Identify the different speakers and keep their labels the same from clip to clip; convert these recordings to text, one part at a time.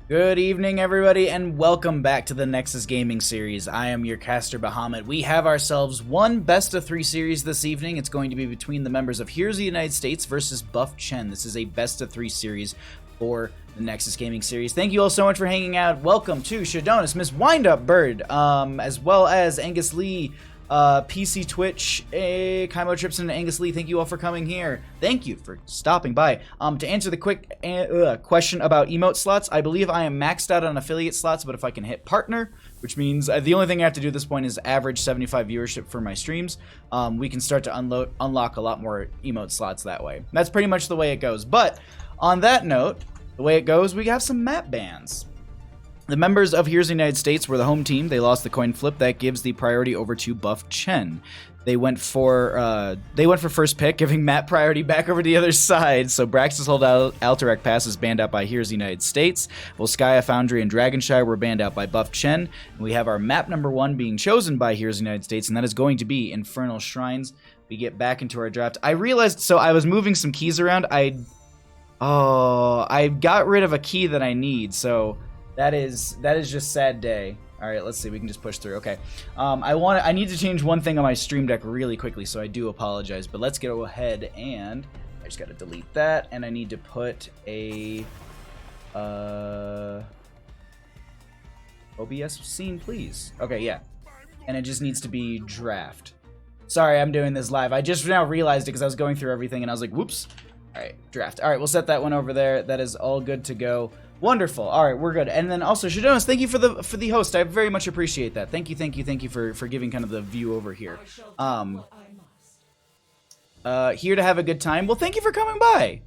Speaker 1: Good evening, everybody, and welcome back to the Nexus Gaming Series. I am your caster, Bahamut. We have ourselves one best-of-3 series this evening. It's going to be between the members of Here's the United States versus Buff Chen. This is a best-of-3 series for the Nexus Gaming Series. Thank you all so much for hanging out. Welcome to Shadonis, Miss Windup Bird, as well as Angus Lee, PC Twitch, Kaimo Trips, and Angus Lee. Thank you all for coming here. Thank you for stopping by. To answer the quick question about emote slots, I believe I am maxed out on affiliate slots, but if I can hit partner, which means the only thing I have to do at this point is average 75 viewership for my streams, we can start to unlock a lot more emote slots that way. That's pretty much the way it goes. But on that note, the way it goes, we have some map bans. The members of Here's the United States were the home team. They lost the coin flip. That gives the priority over to Buff Chen. They went for first pick, giving Matt priority back over to the other side. So Brax's Hold Alterac Pass is banned out by Here's the United States. Volskaya, Foundry, and Dragonshire were banned out by Buff Chen. And we have our map number 1 being chosen by Here's the United States, and that is going to be Infernal Shrines. We get back into our draft. I realized, so I was moving some keys around. I got rid of a key that I need, so that is just sad day. All right, let's see. We can just push through. Okay. I need to change one thing on my stream deck really quickly, so I do apologize. But let's go ahead and I just got to delete that, and I need to put a OBS scene, please. Okay, yeah. And it just needs to be draft. Sorry, I'm doing this live. I just now realized it because I was going through everything, and I was like, whoops. All right, draft. All right, we'll set that one over there. That is all good to go. Wonderful. All right, we're good. And then also, Shadonis, thank you for the host. I very much appreciate that. Thank you for giving kind of the view over here. Here to have a good time. Well, thank you for coming by.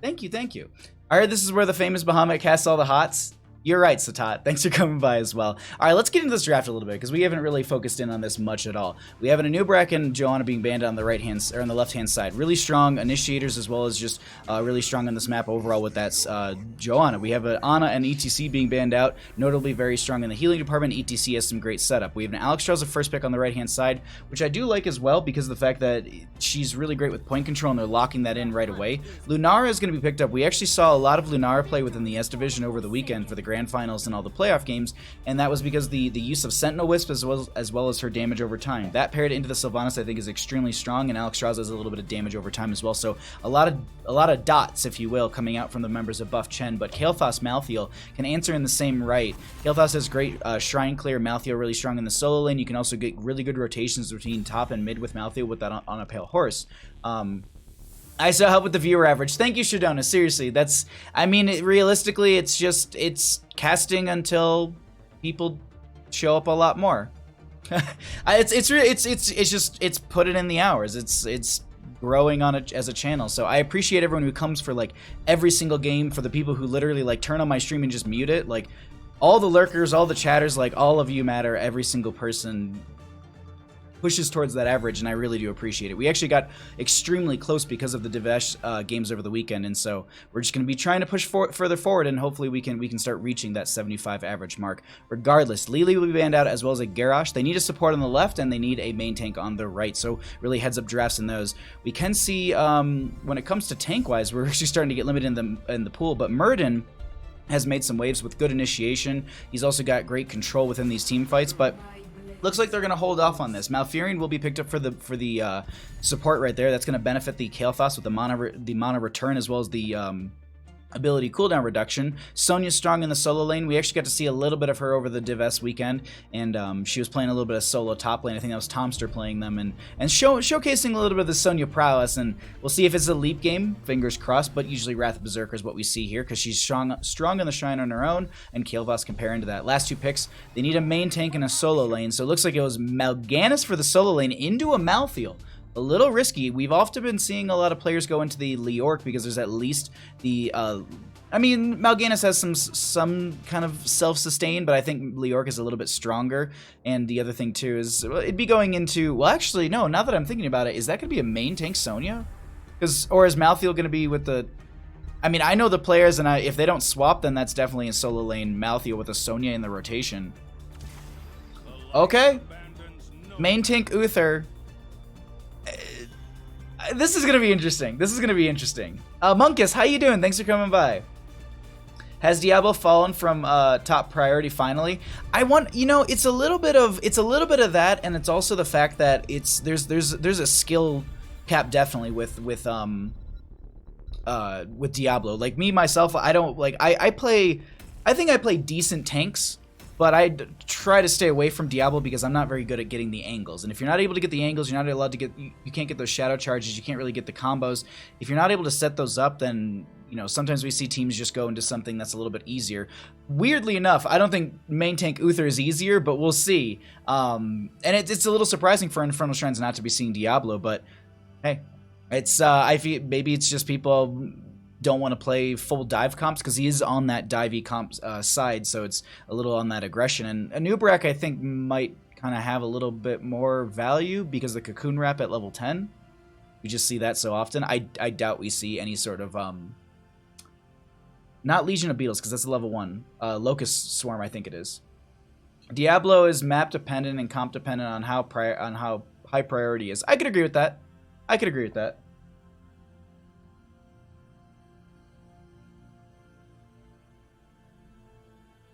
Speaker 1: Thank you. All right, this is where the famous Bahamut casts all the hots. You're right, Satat. Thanks for coming by as well. All right, let's get into this draft a little bit because we haven't really focused in on this much at all. We have an Anubrak and Joanna being banned on the on the left-hand side. Really strong initiators as well as just really strong on this map overall with that Joanna. We have Ana and ETC being banned out, notably very strong in the healing department. ETC has some great setup. We have an Alex Strauss, a first pick on the right-hand side, which I do like as well because of the fact that she's really great with point control and they're locking that in right away. Lunara is going to be picked up. We actually saw a lot of Lunara play within the S Division over the weekend for the Grand Finals and all the playoff games, and that was because the use of Sentinel Wisp as well as her damage over time. That paired into the Sylvanas I think is extremely strong, and Alex Strauss has a little bit of damage over time as well. So a lot of dots, if you will, coming out from the members of Buff Chen. But Kael'thas Malthael can answer in the same right. Kael'thas has great Shrine Clear. Malthael really strong in the solo lane. You can also get really good rotations between top and mid with Malthael with that on a pale horse. I saw help with the viewer average. Thank you, Shadona. Seriously, realistically, it's casting until people show up a lot more. It's put it in the hours. It's growing on it as a channel. So I appreciate everyone who comes for like every single game. For the people who literally like turn on my stream and just mute it, like all the lurkers, all the chatters, like all of you matter. Every single person pushes towards that average, and I really do appreciate it. We actually got extremely close because of the Divesh games over the weekend, and so we're just going to be trying to push further forward, and hopefully we can start reaching that 75 average mark. Regardless, Lili will be banned out as well as a Garrosh. They need a support on the left, and they need a main tank on the right, so really heads up drafts in those. We can see when it comes to tank-wise, we're actually starting to get limited in the pool, but Murden has made some waves with good initiation. He's also got great control within these team fights, but looks like they're going to hold off on this. Malfurion will be picked up for the support right there. That's going to benefit the Kael'thas with the mana return as well as the ability cooldown reduction. Sonya's strong in the solo lane. We actually got to see a little bit of her over the Div S weekend, and she was playing a little bit of solo top lane. I think that was Tomster playing them, and showcasing a little bit of the Sonya prowess, and we'll see if it's a leap game, fingers crossed, but usually Wrath Berserker is what we see here, because she's strong in the Shrine on her own, and Kael'thas compare into that. Last two picks, they need a main tank and a solo lane, so it looks like it was Mal'Ganis for the solo lane into a Malthael. A little risky. We've often been seeing a lot of players go into the Leorc because there's at least the Mal'Ganis has some kind of self-sustain, but I think Leorc is a little bit stronger. And the other thing too is it'd be going into, well, actually no, now that I'm thinking about it, is that going to be a main tank Sonya? Or is Malthael going to be with the, I know the players, and if they don't swap, then that's definitely a solo lane Malthael with a Sonya in the rotation. Okay. Main tank Uther. This is going to be interesting. Monkus, how you doing? Thanks for coming by. Has Diablo fallen from top priority finally? I want, you know, it's a little bit of that, and it's also the fact that there's a skill cap definitely with Diablo. Like me myself, I don't like I think I play decent tanks, but I try to stay away from Diablo because I'm not very good at getting the angles. And if you're not able to get the angles, you're not allowed to get, you can't get those shadow charges, you can't really get the combos. If you're not able to set those up, then, you know, sometimes we see teams just go into something that's a little bit easier. Weirdly enough, I don't think main tank Uther is easier, but we'll see. And it's a little surprising for Infernal Shrines not to be seeing Diablo, but hey, it's I feel maybe it's just people don't want to play full dive comps because he is on that divey comp side, so it's a little on that aggression. And Anubrak, I think, might kind of have a little bit more value because the Cocoon Wrap at level 10. We just see that so often. I doubt we see any sort of not Legion of Beetles because that's a level 1. Locust Swarm, I think it is. Diablo is map dependent and comp dependent on how high priority is. I could agree with that. I could agree with that.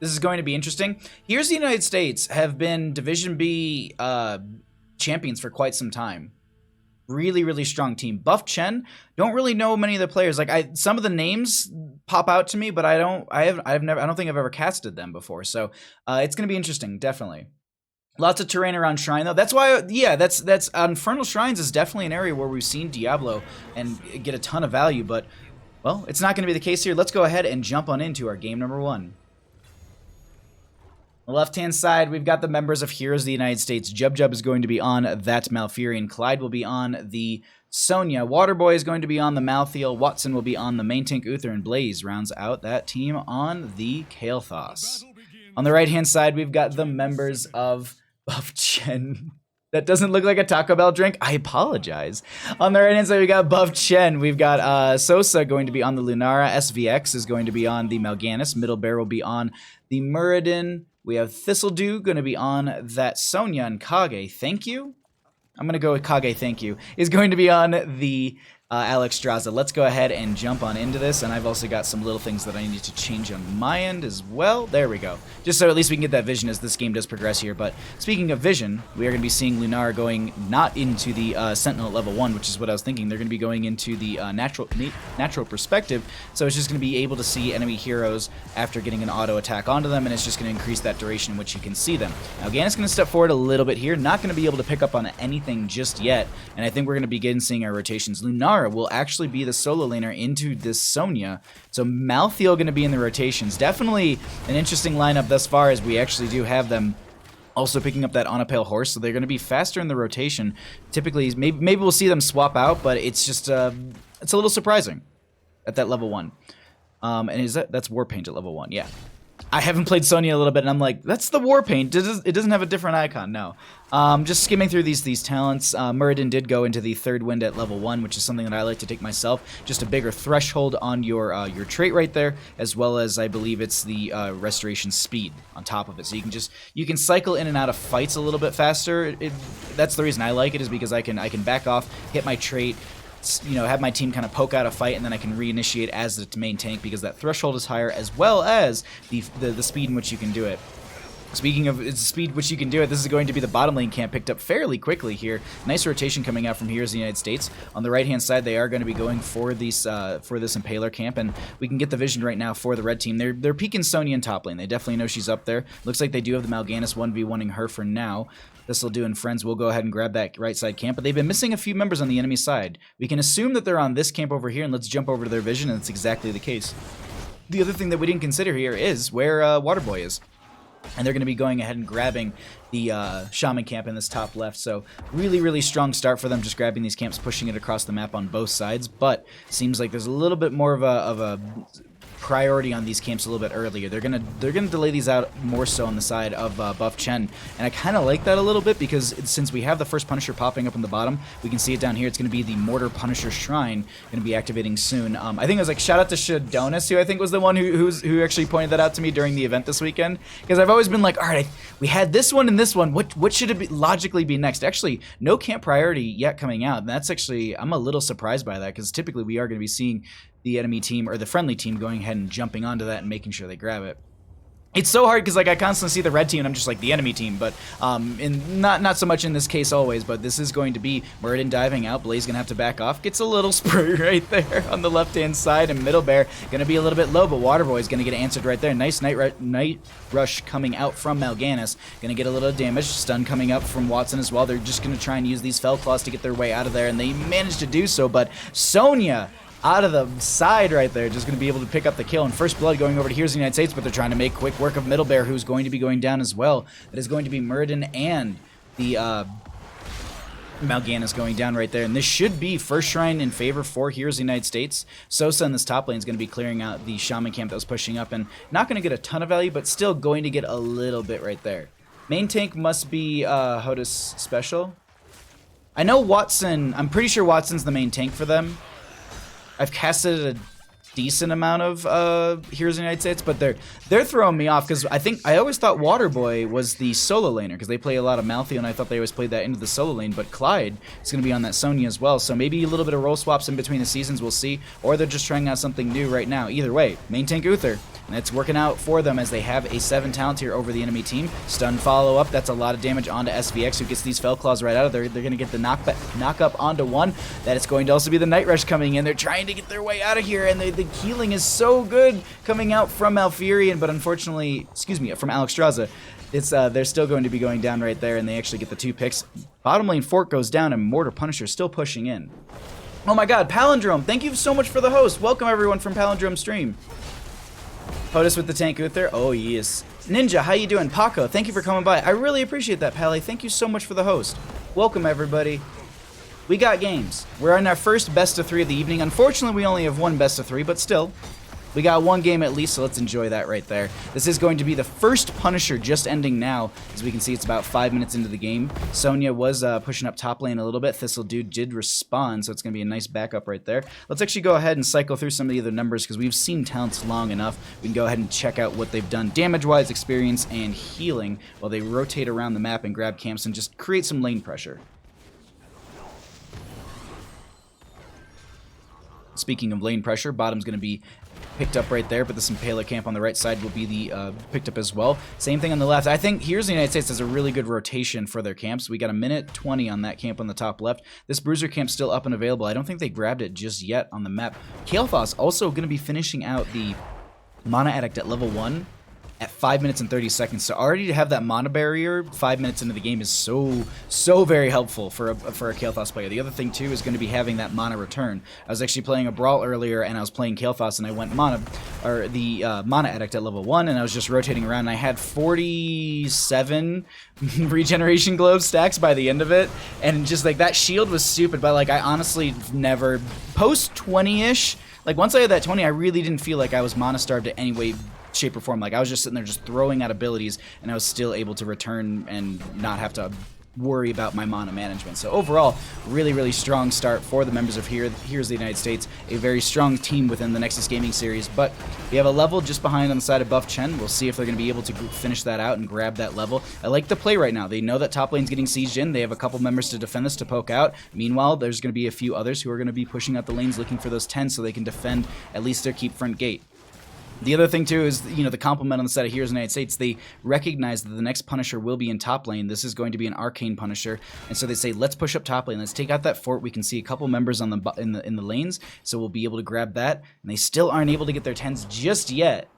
Speaker 1: This is going to be interesting. Here's the United States have been Division B champions for quite some time. Really, really strong team. Buff Chen, don't really know many of the players. Like some of the names pop out to me, but I don't think I've ever casted them before. So it's going to be interesting, definitely. Lots of terrain around Shrine though. That's why, yeah, that's Infernal Shrines is definitely an area where we've seen Diablo and get a ton of value. But well, it's not going to be the case here. Let's go ahead and jump on into our game number 1. On the left-hand side, we've got the members of Heroes of the United States. Jub is going to be on that Malfurion. Clyde will be on the Sonya. Waterboy is going to be on the Malthael. Watson will be on the main tank Uther, and Blaze rounds out that team on the Kael'thas. On the right-hand side, we've got the members of Buff Chen. That doesn't look like a Taco Bell drink. I apologize. On the right-hand side, we got Buff Chen. We've got Sosa going to be on the Lunara. SVX is going to be on the Mal'Ganis. Middle Bear will be on the Muradin. We have Thistledew going to be on that Sonya, and Kage, thank you. I'm going to go with Kage, thank you, is going to be on the Alex Straza. Let's go ahead and jump on into this, and I've also got some little things that I need to change on my end as well. There we go. Just so at least we can get that vision as this game does progress here. But speaking of vision, we are going to be seeing Lunara going not into the Sentinel at level 1, which is what I was thinking. They're going to be going into the natural perspective, so it's just going to be able to see enemy heroes after getting an auto attack onto them, and it's just going to increase that duration in which you can see them. Now, Gannis going to step forward a little bit here, not going to be able to pick up on anything just yet, and I think we're going to begin seeing our rotations. Lunara will actually be the solo laner into this Sonya. So Malthael going to be in the rotations. Definitely an interesting lineup thus far, as we actually do have them also picking up that on a pale horse, so they're going to be faster in the rotation. Typically, maybe we'll see them swap out, but it's just it's a little surprising at that level 1. And is that's Warpaint at level 1? Yeah. I haven't played Sonya a little bit, and I'm like, that's the Warpaint. It doesn't have a different icon, no. Just skimming through these talents. Muradin did go into the Third Wind at level 1, which is something that I like to take myself. Just a bigger threshold on your trait right there, as well as I believe it's the restoration speed on top of it. So you can cycle in and out of fights a little bit faster. That's the reason I like it, is because I can back off, hit my trait, you know, have my team kind of poke out a fight, and then I can reinitiate as the main tank because that threshold is higher, as well as the speed in which you can do it. Speaking of speed which you can do it, this is going to be the bottom lane camp picked up fairly quickly here. Nice rotation coming out from Heroes of the United States. On the right-hand side, they are going to be going for this Impaler camp, and we can get the vision right now for the red team. They're peeking Sonya in top lane. They definitely know she's up there. Looks like they do have the Mal'Ganis 1v1ing her for now. This'll and friends will go ahead and grab that right side camp, but they've been missing a few members on the enemy side. We can assume that they're on this camp over here, and let's jump over to their vision, and it's exactly the case. The other thing that we didn't consider here is where Waterboy is. And they're going to be going ahead and grabbing the Shaman camp in this top left. So really, really strong start for them, just grabbing these camps, pushing it across the map on both sides. But seems like there's a little bit more of a priority on these camps a little bit earlier. They're gonna delay these out more so on the side of Buff Chen, and I kind of like that a little bit because since we have the first Punisher popping up on the bottom, we can see it down here. It's going to be the Mortar Punisher Shrine, going to be activating soon. I think it was like shout out to Shadonis, who I think was the one who actually pointed that out to me during the event this weekend, because I've always been like, all right, we had this one and this one. What should it logically be next? Actually, no camp priority yet coming out, and that's actually, I'm a little surprised by that, because typically we are going to be seeing the enemy team, or the friendly team, going ahead and jumping onto that and making sure they grab it. It's so hard because like I constantly see the red team and I'm just like the enemy team, but not so much in this case always, but this is going to be Muradin diving out. Blaze gonna have to back off. Gets a little spray right there on the left hand side, and Middle Bear gonna be a little bit low, but Waterboy is gonna get answered right there. Nice night rush coming out from Mal'Ganis. Gonna get a little damage. Stun coming up from Watson as well. They're just gonna try and use these Fell Claws to get their way out of there, and they managed to do so, but Sonya out of the side right there, just going to be able to pick up the kill. And First Blood going over to Here's the United States, but they're trying to make quick work of Middle Bear, who's going to be going down as well. That is going to be Muradin and the Mal'Ganis going down right there. And this should be first shrine in favor for Here's the United States. Sosa in this top lane is going to be clearing out the Shaman camp that was pushing up, and not going to get a ton of value, but still going to get a little bit right there. Main tank must be Hodis Special. I know Watson, I'm pretty sure Watson's the main tank for them. I've casted a decent amount of Heroes in the United States, but they're throwing me off because I always thought Waterboy was the solo laner because they play a lot of Malthael, and I thought they always played that into the solo lane, but Clyde is going to be on that Sonya as well, so maybe a little bit of role swaps in between the seasons, we'll see, or they're just trying out something new right now. Either way, main tank Uther, and it's working out for them as they have a 7 talent here over the enemy team. Stun follow up, that's a lot of damage onto SVX, who gets these Fell Claws right out of there. They're going to get the knock up onto one. That is going to also be the Night Rush coming in. They're trying to get their way out of here, and the healing is so good coming out from Malfurion, but unfortunately, excuse me, from Alexstrasza. It's they're still going to be going down right there, and they actually get the 2 picks. Bottom lane Fort goes down, and Mortar Punisher still pushing in. Oh my god, Palindrome, thank you so much for the host. Welcome everyone from Palindrome stream. Hodis with the tank Uther. Oh yes. Ninja, how you doing? Paco, thank you for coming by. I really appreciate that, Pally. Thank you so much for the host. Welcome everybody. We got games. We're in our first best of 3 of the evening. Unfortunately, we only have one best of 3, but still, we got one game at least, so let's enjoy that right there. This is going to be the first Punisher just ending now. As we can see, it's about 5 minutes into the game. Sonya was pushing up top lane a little bit. Thistle Dude did respond, so it's going to be a nice backup right there. Let's actually go ahead and cycle through some of the other numbers because we've seen talents long enough. We can go ahead and check out what they've done damage-wise, experience, and healing while they rotate around the map and grab camps and just create some lane pressure. Speaking of lane pressure, bottom's going to be picked up right there, but this Impaler camp on the right side will be the picked up as well. Same thing on the left. I think Here's the United States has a really good rotation for their camps. We got a minute 20 on that camp on the top left. This Bruiser camp's still up and available. I don't think they grabbed it just yet on the map. Kael'thas also going to be finishing out the Mana Addict at level 1 at 5 minutes and 30 seconds. So already to have that mana barrier 5 minutes into the game is so very helpful for a Kael'thas player. The other thing too is going to be having that mana return. I was actually playing a Brawl earlier and I was playing Kael'thas and I went Mana Addict at level 1 and I was just rotating around and I had 47 regeneration globe stacks by the end of it, and just like that shield was stupid, but like I honestly never post 20-ish, like once I had that 20 I really didn't feel like I was mana starved in any way, shape, or form. Like I was just sitting there just throwing out abilities and I was still able to return and not have to worry about my mana management. So overall, really strong start for the members of Here's the United States. A very strong team within the Nexus Gaming series, but we have a level just behind on the side of buff Chen. We'll see if they're going to be able to finish that out and grab that level. I like the play right now. They know that top lane's getting sieged in. They have a couple members to defend this, to poke out. Meanwhile, there's going to be a few others who are going to be pushing out the lanes looking for those 10 so they can defend at least their keep front gate. The other thing, too, is, you know, the compliment on the side of Heroes in the United States, they recognize that the next Punisher will be in top lane. This is going to be an Arcane Punisher, and so they say, let's push up top lane. Let's take out that fort. We can see a couple members on in the lanes, so we'll be able to grab that. And they still aren't able to get their 10s just yet.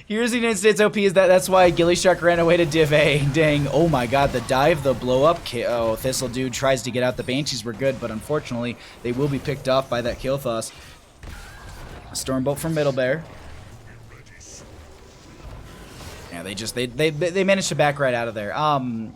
Speaker 1: Here's the United States OP is that's why Gilly Shark ran away to Div A. Dang, oh my god, the dive, the blow up. Oh, Thistle Dude tries to get out. The Banshees were good, but unfortunately, they will be picked off by that Kael'thas. Stormbolt from Middle Bear. Yeah, they managed to back right out of there.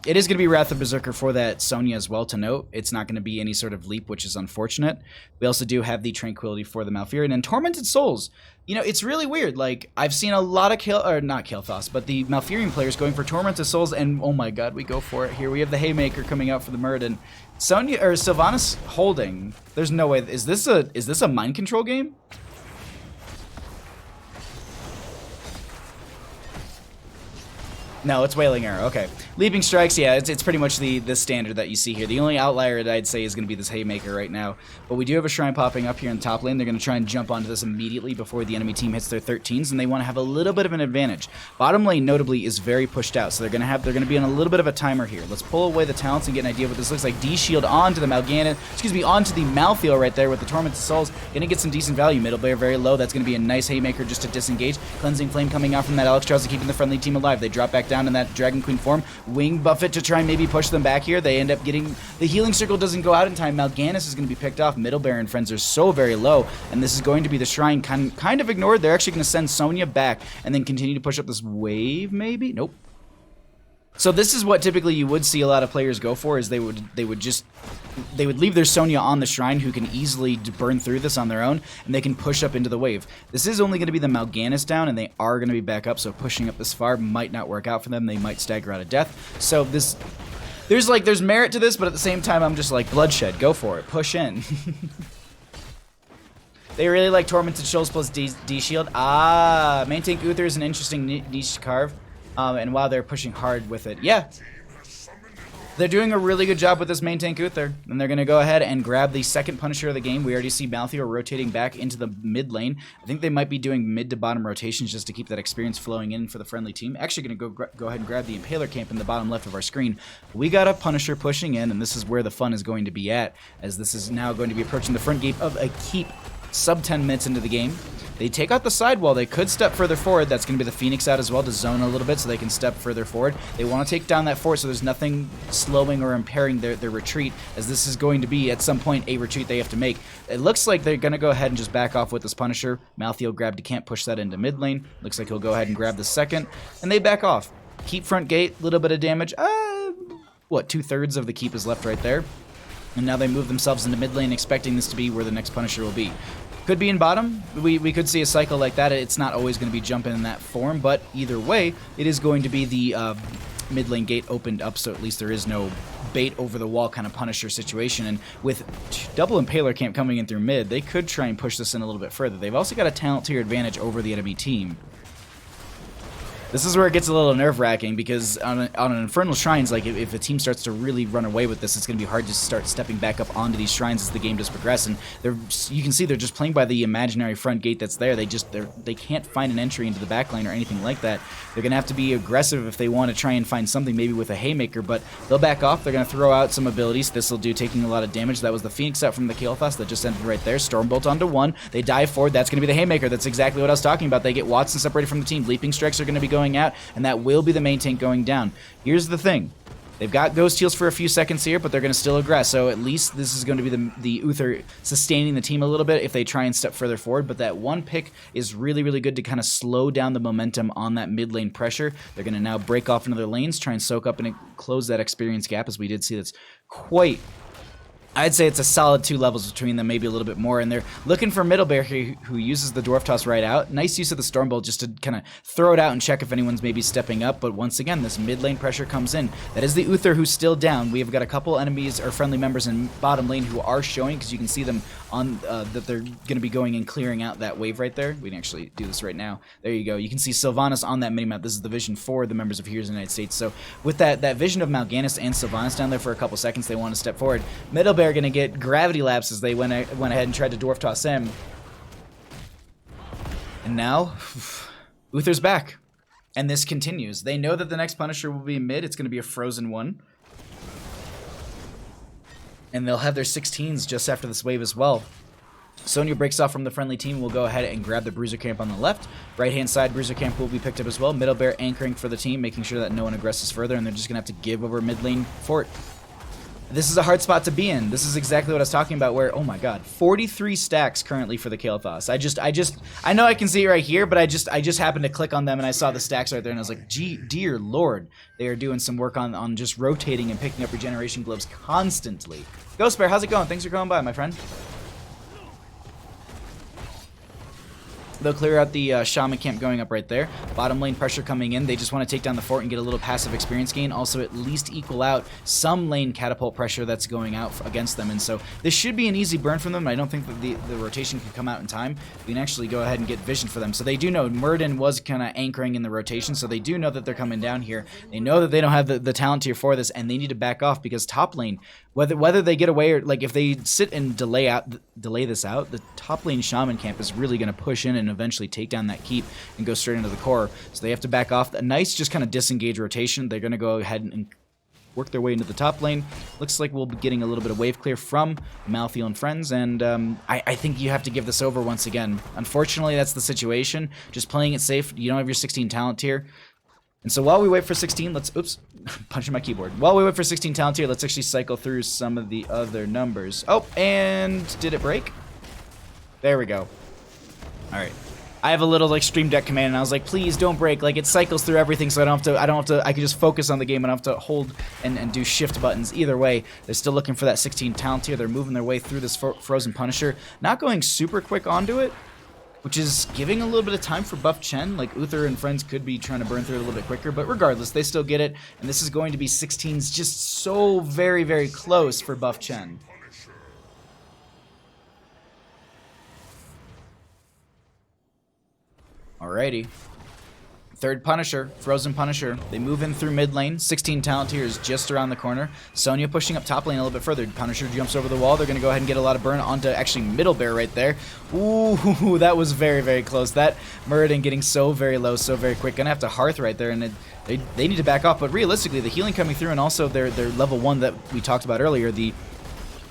Speaker 1: It is going to be Wrath of Berserker for that Sonya as well, to note. It's not going to be any sort of leap, which is unfortunate. We also do have the Tranquility for the Malfurion and Tormented Souls. You know, it's really weird. Like, I've seen a lot of not Kael'thas, but the Malfurion players going for Tormented Souls, and oh my god, we go for it here. We have the Haymaker coming out for the Muradin. Sonya or Sylvanas holding. There's no way. Is this a mind control game? No, it's Wailing Arrow. Okay. Leaping strikes, yeah, it's pretty much the standard that you see here. The only outlier that I'd say is going to be this Haymaker right now. But we do have a Shrine popping up here in the top lane. They're going to try and jump onto this immediately before the enemy team hits their 13s, and they want to have a little bit of an advantage. Bottom lane, notably, is very pushed out, so they're going to be on a little bit of a timer here. Let's pull away the talents and get an idea of what this looks like. D-Shield onto the onto the Malthael right there with the Tormented Souls. Going to get some decent value. Middle Bear very low. That's going to be a nice Haymaker just to disengage. Cleansing Flame coming out from that Alex Charles, keeping the friendly team alive. They drop back down in that Dragon Queen form. Wing Buffet to try and maybe push them back here. They end up getting... The healing circle doesn't go out in time. Mal'Ganis is going to be picked off. Middle Bear and friends are so very low, and this is going to be the Shrine kind of ignored. They're actually going to send Sonya back and then continue to push up this wave, maybe? Nope. So this is what typically you would see a lot of players go for, is they would leave their Sonya on the Shrine, who can easily burn through this on their own, and they can push up into the wave. This is only going to be the Mal'Ganis down, and they are going to be back up, so pushing up this far might not work out for them. They might stagger out of death. So there's merit to this, but at the same time, I'm just like, bloodshed, go for it, push in. They really like Tormented Souls plus D-Shield. Main tank Uther is an interesting niche to carve. And while they're pushing hard with it, yeah, they're doing a really good job with this main tank Uther. And they're going to go ahead and grab the second Punisher of the game. We already see Malthael rotating back into the mid lane. I think they might be doing mid to bottom rotations just to keep that experience flowing in for the friendly team. Actually going to go ahead and grab the Impaler camp in the bottom left of our screen. We got a Punisher pushing in, and this is where the fun is going to be at, as this is now going to be approaching the front gate of a keep sub 10 minutes into the game. They take out the sidewall. They could step further forward. That's going to be the Phoenix out as well to zone a little bit so they can step further forward. They want to take down that fort so there's nothing slowing or impairing their retreat, as this is going to be, at some point, a retreat they have to make. It looks like they're going to go ahead and just back off with this Punisher. Malthael grabbed, he can't push that into mid lane. Looks like he'll go ahead and grab the second, and they back off. Keep front gate, little bit of damage. What, 2/3 of the keep is left right there. And now they move themselves into mid lane, expecting this to be where the next Punisher will be. Could be in bottom. We could see a cycle like that. It's not always going to be jumping in that form, but either way, it is going to be the mid lane gate opened up, so at least there is no bait over the wall kind of Punisher situation. And with double Impaler camp coming in through mid, they could try and push this in a little bit further. They've also got a talent tier advantage over the enemy team. This is where it gets a little nerve-wracking, because on an Infernal Shrines, like if a team starts to really run away with this, it's going to be hard to start stepping back up onto these shrines as the game does progress. And you can see they're just playing by the imaginary front gate that's there. They can't find an entry into the back lane or anything like that. They're going to have to be aggressive if they want to try and find something, maybe with a Haymaker, but they'll back off. They're going to throw out some abilities. This will do, taking a lot of damage. That was the Phoenix out from the Kael'thas that just ended right there. Stormbolt onto one. They dive forward. That's going to be the Haymaker. That's exactly what I was talking about. They get Watson separated from the team. Leaping Strikes are going to be going out, and that will be the main tank going down. Here's the thing. They've got Ghost Heals for a few seconds here, but they're going to still aggress, so at least this is going to be the Uther sustaining the team a little bit if they try and step further forward, but that one pick is really, really good to kind of slow down the momentum on that mid lane pressure. They're going to now break off into their lanes, try and soak up and close that experience gap, as we did see that's quite... I'd say it's a solid 2 levels between them, maybe a little bit more, and they're looking for Middle Bear here, who uses the Dwarf Toss right out. Nice use of the Stormbolt just to kind of throw it out and check if anyone's maybe stepping up, but once again, this mid lane pressure comes in. That is the Uther who's still down. We have got a couple enemies or friendly members in bottom lane who are showing, because you can see them on that they're going to be going and clearing out that wave right there. We can actually do this right now. There you go. You can see Sylvanas on that minimap. This is the vision for the members of Heroes of the United States. So with that vision of Mal'Ganis and Sylvanas down there for a couple seconds, they want to step forward. Middle Bear going to get gravity lapses. They went ahead and tried to Dwarf Toss him. And now, Uther's back. And this continues. They know that the next Punisher will be mid. It's going to be a frozen one. And they'll have their 16s just after this wave as well. Sonya breaks off from the friendly team. We'll go ahead and grab the Bruiser camp on the left. Right-hand side, Bruiser camp will be picked up as well. Middle Bear anchoring for the team, making sure that no one aggresses further, and they're just going to have to give over mid lane fort. This is a hard spot to be in. This is exactly what I was talking about, where, oh my god, 43 stacks currently for the Kael'thas. I know I can see it right here, but I just happened to click on them and I saw the stacks right there and I was like, gee, dear lord, they are doing some work on just rotating and picking up regeneration globes constantly. Ghost Bear, how's it going? Thanks for coming by, my friend. They'll clear out the Shaman camp going up right there. Bottom lane pressure coming in. They just want to take down the fort and get a little passive experience gain. Also, at least equal out some lane catapult pressure that's going out against them. And so this should be an easy burn from them. I don't think that the rotation can come out in time. We can actually go ahead and get vision for them. So they do know Murden was kind of anchoring in the rotation. So they do know that they're coming down here. They know that they don't have the talent tier for this, and they need to back off because top lane, whether they get away or like if they sit and delay this out, the top lane Shaman camp is really going to push in and eventually take down that keep and go straight into the core. So they have to back off. A nice just kind of disengage rotation. They're going to go ahead and work their way into the top lane. Looks like we'll be getting a little bit of wave clear from Malthael and friends, and I think you have to give this over once again. Unfortunately, that's the situation. Just playing it safe. You don't have your 16 talent tier. And so while we wait for 16, let's... Oops, punching my keyboard. While we wait for 16 talent tier, let's actually cycle through some of the other numbers. Oh, and did it break? There we go. All right. I have a little like Stream Deck command, and I was like, please don't break. Like it cycles through everything, so I don't have to. I can just focus on the game, and I don't have to hold and do shift buttons. Either way, they're still looking for that 16 talent tier. They're moving their way through this Frozen Punisher, not going super quick onto it, which is giving a little bit of time for buff Chen. Like Uther and friends could be trying to burn through it a little bit quicker, but regardless, they still get it, and this is going to be 16s just so very, very close for buff Chen. Alrighty. Third Punisher, Frozen Punisher. They move in through mid lane. 16 talent tier is just around the corner. Sonya pushing up top lane a little bit further. Punisher jumps over the wall. They're going to go ahead and get a lot of burn onto actually middle bear right there. Ooh, that was very, very close. That Muradin getting so very low, so very quick. Going to have to Hearth right there, and they need to back off. But realistically, the healing coming through and also their level 1 that we talked about earlier,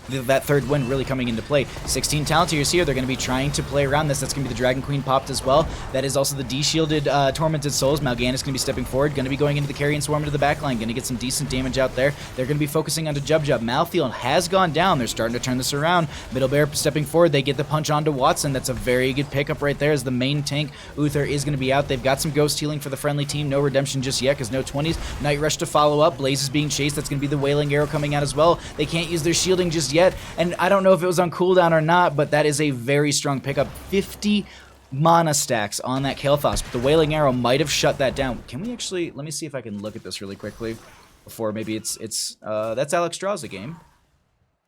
Speaker 1: that third wind really coming into play. 16 talent tiers here. They're going to be trying to play around this. That's going to be the Dragon Queen popped as well. That is also the de-shielded Tormented Souls. Mal'Ganis is going to be stepping forward. Going to be going into the Carrion Swarm to the backline. Going to get some decent damage out there. They're going to be focusing onto Jub. Malthael has gone down. They're starting to turn this around. Middle Bear stepping forward. They get the punch onto Watson. That's a very good pickup right there as the main tank. Uther is going to be out. They've got some ghost healing for the friendly team. No redemption just yet because no 20s. Night Rush to follow up. Blaze is being chased. That's going to be the Wailing Arrow coming out as well. They can't use their shielding just yet. And I don't know if it was on cooldown or not, but that is a very strong pickup. 50 mana stacks on that Kael'thas, but the Wailing Arrow might have shut that down. Can we actually, let me see if I can look at this really quickly before maybe that's Alex draws the game.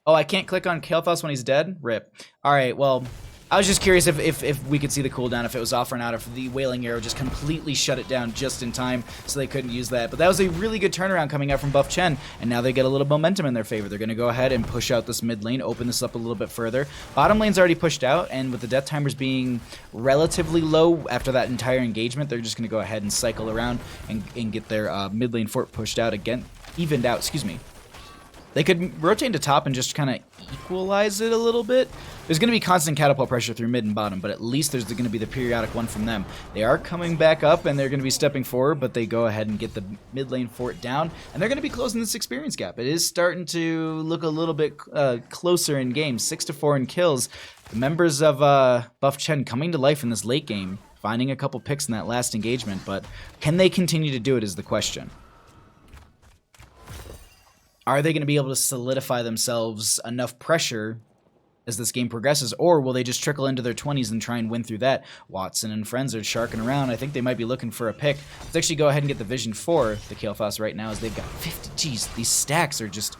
Speaker 1: Oh, I can't click on Kael'thas when he's dead? Rip. All right, well, I was just curious if we could see the cooldown, if it was off or not, if the Wailing Arrow just completely shut it down just in time so they couldn't use that. But that was a really good turnaround coming out from buff Chen, and now they get a little momentum in their favor. They're going to go ahead and push out this mid lane, open this up a little bit further. Bottom lane's already pushed out, and with the death timers being relatively low after that entire engagement, they're just going to go ahead and cycle around and get their mid lane fort pushed out again, evened out, excuse me. They could rotate to top and just kind of equalize it a little bit. There's going to be constant catapult pressure through mid and bottom, but at least there's going to be the periodic one from them. They are coming back up, and they're going to be stepping forward, but they go ahead and get the mid lane fort down, and they're going to be closing this experience gap. It is starting to look a little bit closer in game. 6-4 in kills. The members of buff Chen coming to life in this late game, finding a couple picks in that last engagement, but can they continue to do it is the question. Are they going to be able to solidify themselves enough pressure as this game progresses, or will they just trickle into their 20s and try and win through that? Watson and friends are sharking around. I think they might be looking for a pick. Let's actually go ahead and get the vision for the Kael'thas right now as they've got 50. Jeez, these stacks are just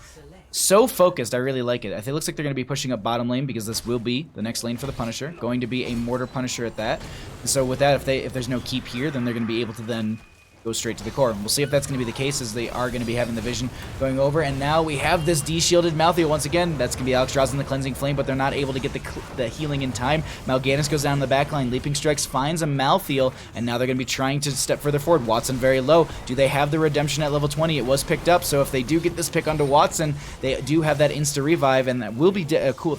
Speaker 1: so focused. I really like it. I think it looks like they're going to be pushing up bottom lane because this will be the next lane for the Punisher. Going to be a Mortar Punisher at that. And so with that, if there's no keep here, then they're going to be able to then go straight to the core. We'll see if that's going to be the case, as they are going to be having the vision going over. And now we have this de-shielded Malthael once again. That's going to be Alex draws in the Cleansing Flame, but they're not able to get the healing in time. Mal'Ganis goes down the back line. Leaping Strikes finds a Malthael, and now they're going to be trying to step further forward. Watson very low. Do they have the redemption at level 20? It was picked up, so if they do get this pick onto Watson, they do have that insta-revive, and that will be a cool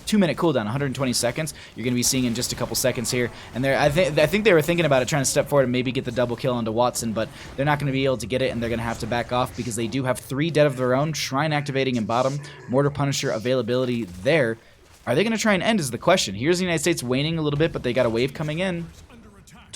Speaker 1: 2-minute cooldown, 120 seconds. You're going to be seeing in just a couple seconds here. And I think they were thinking about it, trying to step forward and maybe get the double kill onto Watson, but they're not going to be able to get it, and they're going to have to back off because they do have 3 dead of their own. Shrine activating in bottom. Mortar Punisher availability there. Are they going to try and end is the question. Here's the United States waning a little bit, but they got a wave coming in.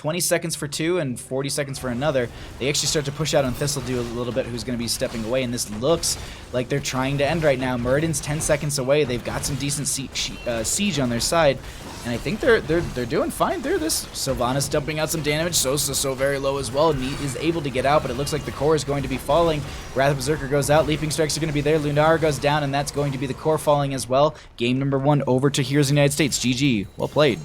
Speaker 1: 20 seconds for two and 40 seconds for another. They actually start to push out on Thistledew a little bit, who's going to be stepping away, and this looks like they're trying to end right now. Muradin's 10 seconds away. They've got some decent siege on their side, and I think they're doing fine through this. Sylvanas dumping out some damage. Sosa so very low as well. Neat is able to get out, but it looks like the core is going to be falling. Wrath of Berserker goes out. Leaping Strikes are going to be there. Lunar goes down, and that's going to be the core falling as well. Game number 1 over to Heroes of the United States. GG. Well played.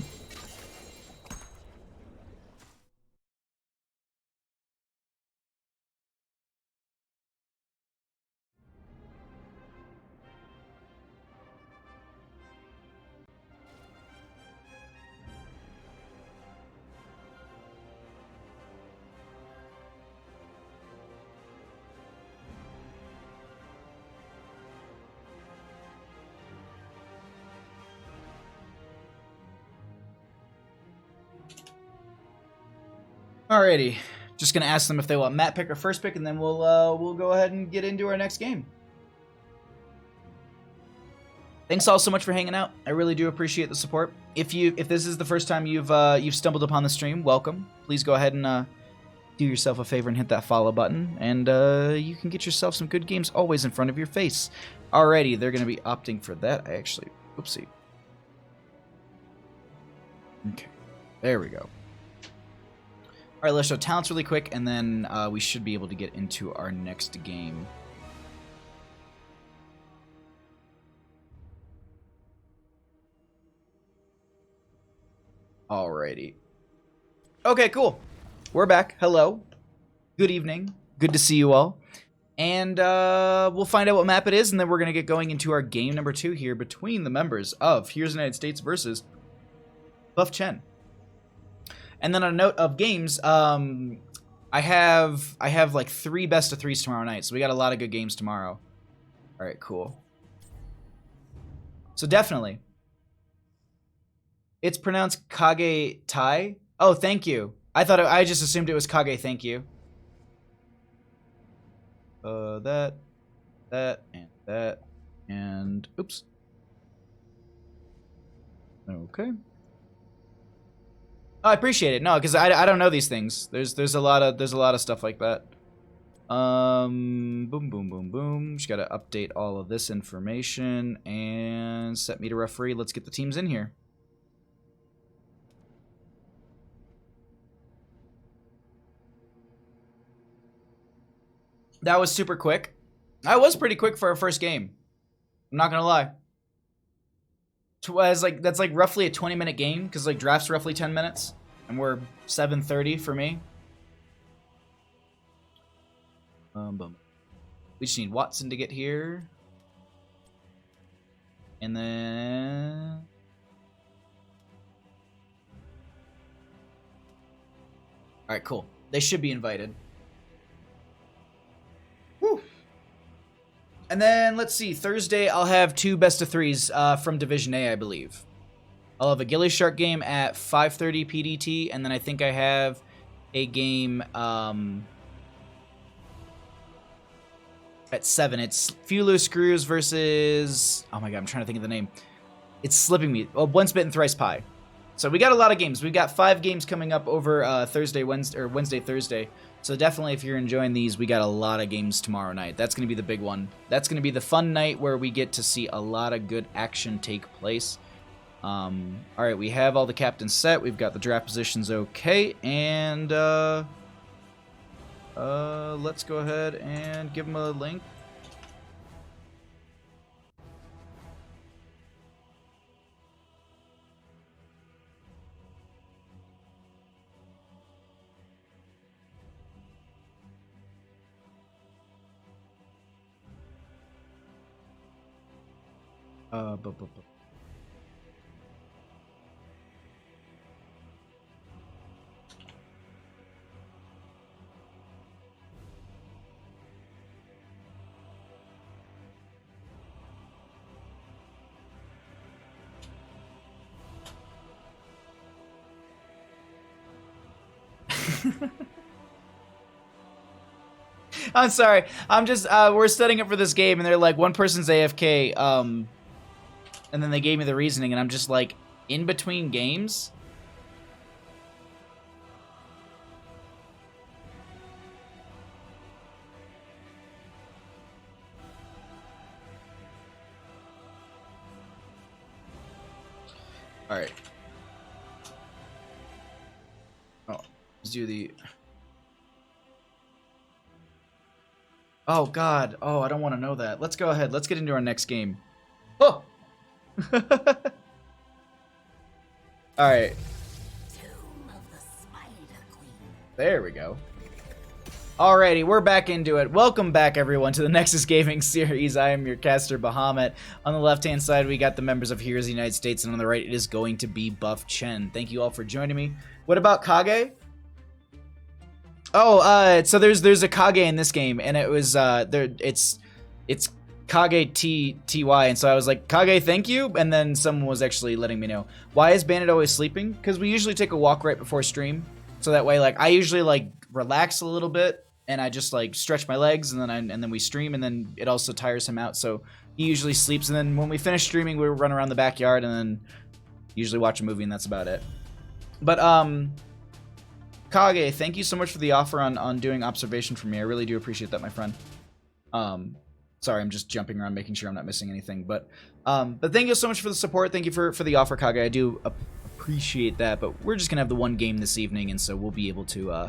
Speaker 1: Alrighty, just gonna ask them if they want map pick or first pick, and then we'll go ahead and get into our next game. Thanks all so much for hanging out. I really do appreciate the support. If this is the first time you've stumbled upon the stream, welcome. Please go ahead and do yourself a favor and hit that follow button, and you can get yourself some good games always in front of your face. Alrighty, they're gonna be opting for that. I actually, oopsie. Okay, there we go. All right, let's show talents really quick, and then we should be able to get into our next game. Alrighty. Okay, cool. We're back. Hello. Good evening. Good to see you all. And we'll find out what map it is, and then we're going to get going into our game number 2 here between the members of Heroes of the United States versus Buff Chen. And then on a note of games, I have like 3 best of 3s tomorrow night, so we got a lot of good games tomorrow. All right, cool. So definitely, it's pronounced Kage Tai. Oh, thank you. I just assumed it was Kage. Thank you. That, and oops. Okay. I appreciate it. No, because I don't know these things. There's a lot of stuff like that. Boom, boom, boom, boom. Just gotta update all of this information and set me to referee. Let's get the teams in here. That was super quick. I was pretty quick for our first game. I'm not gonna lie. That's like roughly a 20-minute game, because like draft's roughly 10 minutes, and we're 7:30 for me. Boom. We just need Watson to get here, and then all right, cool. They should be invited. Woo. And then, let's see, Thursday I'll have 2 best of 3s from Division A, I believe. I'll have a Gilly Shark game at 5:30 PDT, and then I think I have a game at 7. It's Fulu Screws versus... Oh my god, I'm trying to think of the name. It's slipping me. Oh, Once Bitten, Thrice Pie. So we got a lot of games. We've got 5 games coming up over Thursday, Wednesday, Thursday. So definitely, if you're enjoying these, we got a lot of games tomorrow night. That's going to be the big one. That's going to be the fun night where we get to see a lot of good action take place. All right, we have all the captains set. We've got the draft positions okay. And let's go ahead and give them a link. I'm sorry. I'm just we're setting up for this game, and they're like, one person's AFK, and then they gave me the reasoning, and I'm just like, in between games? Alright. Oh, let's do the... Oh, God. Oh, I don't want to know that. Let's go ahead. Let's get into our next game. Oh! Alright. There we go. Alrighty, we're back into it. Welcome back, everyone, to the Nexus Gaming Series. I am your caster, Bahamut. On the left-hand side, we got the members of Heroes of the United States, and on the right, it is going to be Buff Chen. Thank you all for joining me. What about Kage? Oh, so there's a Kage in this game, and it was it's Kage TY, and so I was like, Kage, thank you, and then someone was actually letting me know. Why is Bandit always sleeping? Because we usually take a walk right before stream, so that way, like, I usually like relax a little bit. And I just like stretch my legs, and then we stream, and then it also tires him out. So he usually sleeps, and then when we finish streaming, we run around the backyard, and then usually watch a movie, and that's about it. But Kage, thank you so much for the offer on doing observation for me. I really do appreciate that, my friend. Sorry, I'm just jumping around, making sure I'm not missing anything. But thank you so much for the support. Thank you for the offer, Kage. I do appreciate that. But we're just gonna have the one game this evening, and so we'll be able to.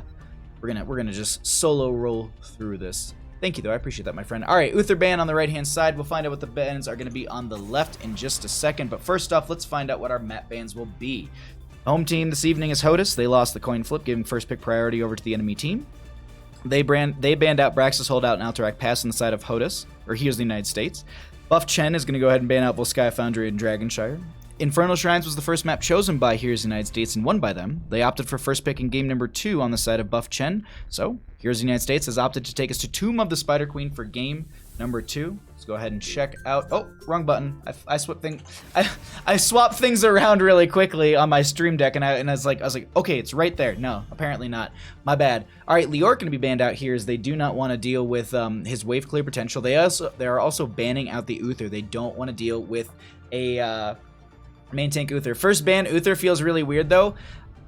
Speaker 1: We're gonna just solo roll through this. Thank you, though. I appreciate that, my friend. All right, Uther ban on the right-hand side. We'll find out what the bans are going to be on the left in just a second. But first off, let's find out what our map bans will be. Home team this evening is HOTUS. They lost the coin flip, giving first pick priority over to the enemy team. They banned out Braxis Holdout and Alterac Pass on the side of HOTUS, or Heroes of the United States. Buff Chen is going to go ahead and ban out Volskaya Foundry and Dragonshire. Infernal Shrines was the first map chosen by Heroes of the United States and won by them. They opted for first pick in game number 2 on the side of Buff Chen. So, Heroes of the United States has opted to take us to Tomb of the Spider Queen for game number 2. Let's go ahead and check out... Oh, wrong button. I swapped things around really quickly on my stream deck, and I was like, okay, it's right there. No, apparently not. My bad. All right, Lior going to be banned out here as they do not want to deal with his wave clear potential. They are also banning out the Uther. They don't want to deal with a... main tank Uther. First ban Uther feels really weird though.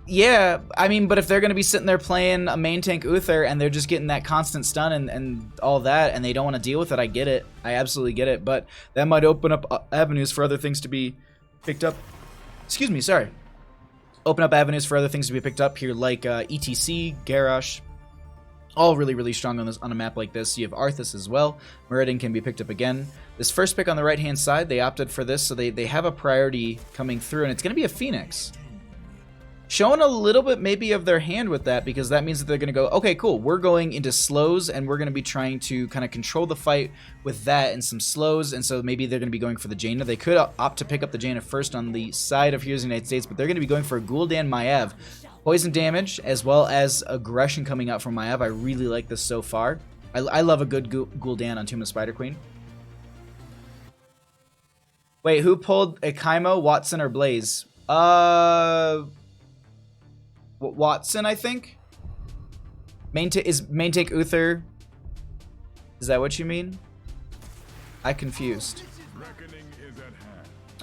Speaker 1: Yeah, I mean, but if they're going to be sitting there playing a main tank Uther and they're just getting that constant stun and all that, and they don't want to deal with it, I get it. I absolutely get it. But that might open up avenues for other things to be picked up. Excuse me, sorry. Open up avenues for other things to be picked up here, like ETC, Garrosh. All really, really strong on a map like this. You have Arthas as well. Muradin can be picked up again. This first pick on the right-hand side, they opted for this, so they have a priority coming through, and it's going to be a Phoenix. Showing a little bit maybe of their hand with that, because that means that they're going to go, okay, cool, we're going into slows, and we're going to be trying to kind of control the fight with that and some slows, and so maybe they're going to be going for the Jaina. They could opt to pick up the Jaina first on the side of Heroes of the United States, but they're going to be going for a Gul'dan Maiev. Poison damage, as well as aggression coming out from Maiev. I really like this so far. I love a good Gul'dan on Tomb of Spider Queen. Wait, who pulled a Kaimo, Watson, or Blaze? Watson, I think? Main tank Uther. Is that what you mean? I confused.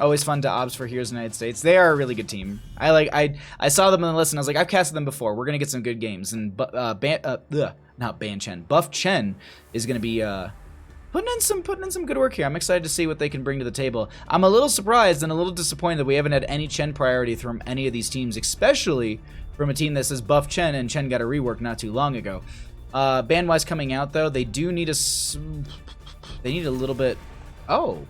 Speaker 1: Always fun to obs for Heroes of the United States. They are a really good team. I saw them on the list and I was like, I've casted them before. We're gonna get some good games. And not Ban Chen. Buff Chen is gonna be putting in some good work here. I'm excited to see what they can bring to the table. I'm a little surprised and a little disappointed that we haven't had any Chen priority from any of these teams, especially from a team that says Buff Chen, and Chen got a rework not too long ago. Ban-wise coming out though, they do need they need a little bit. Oh.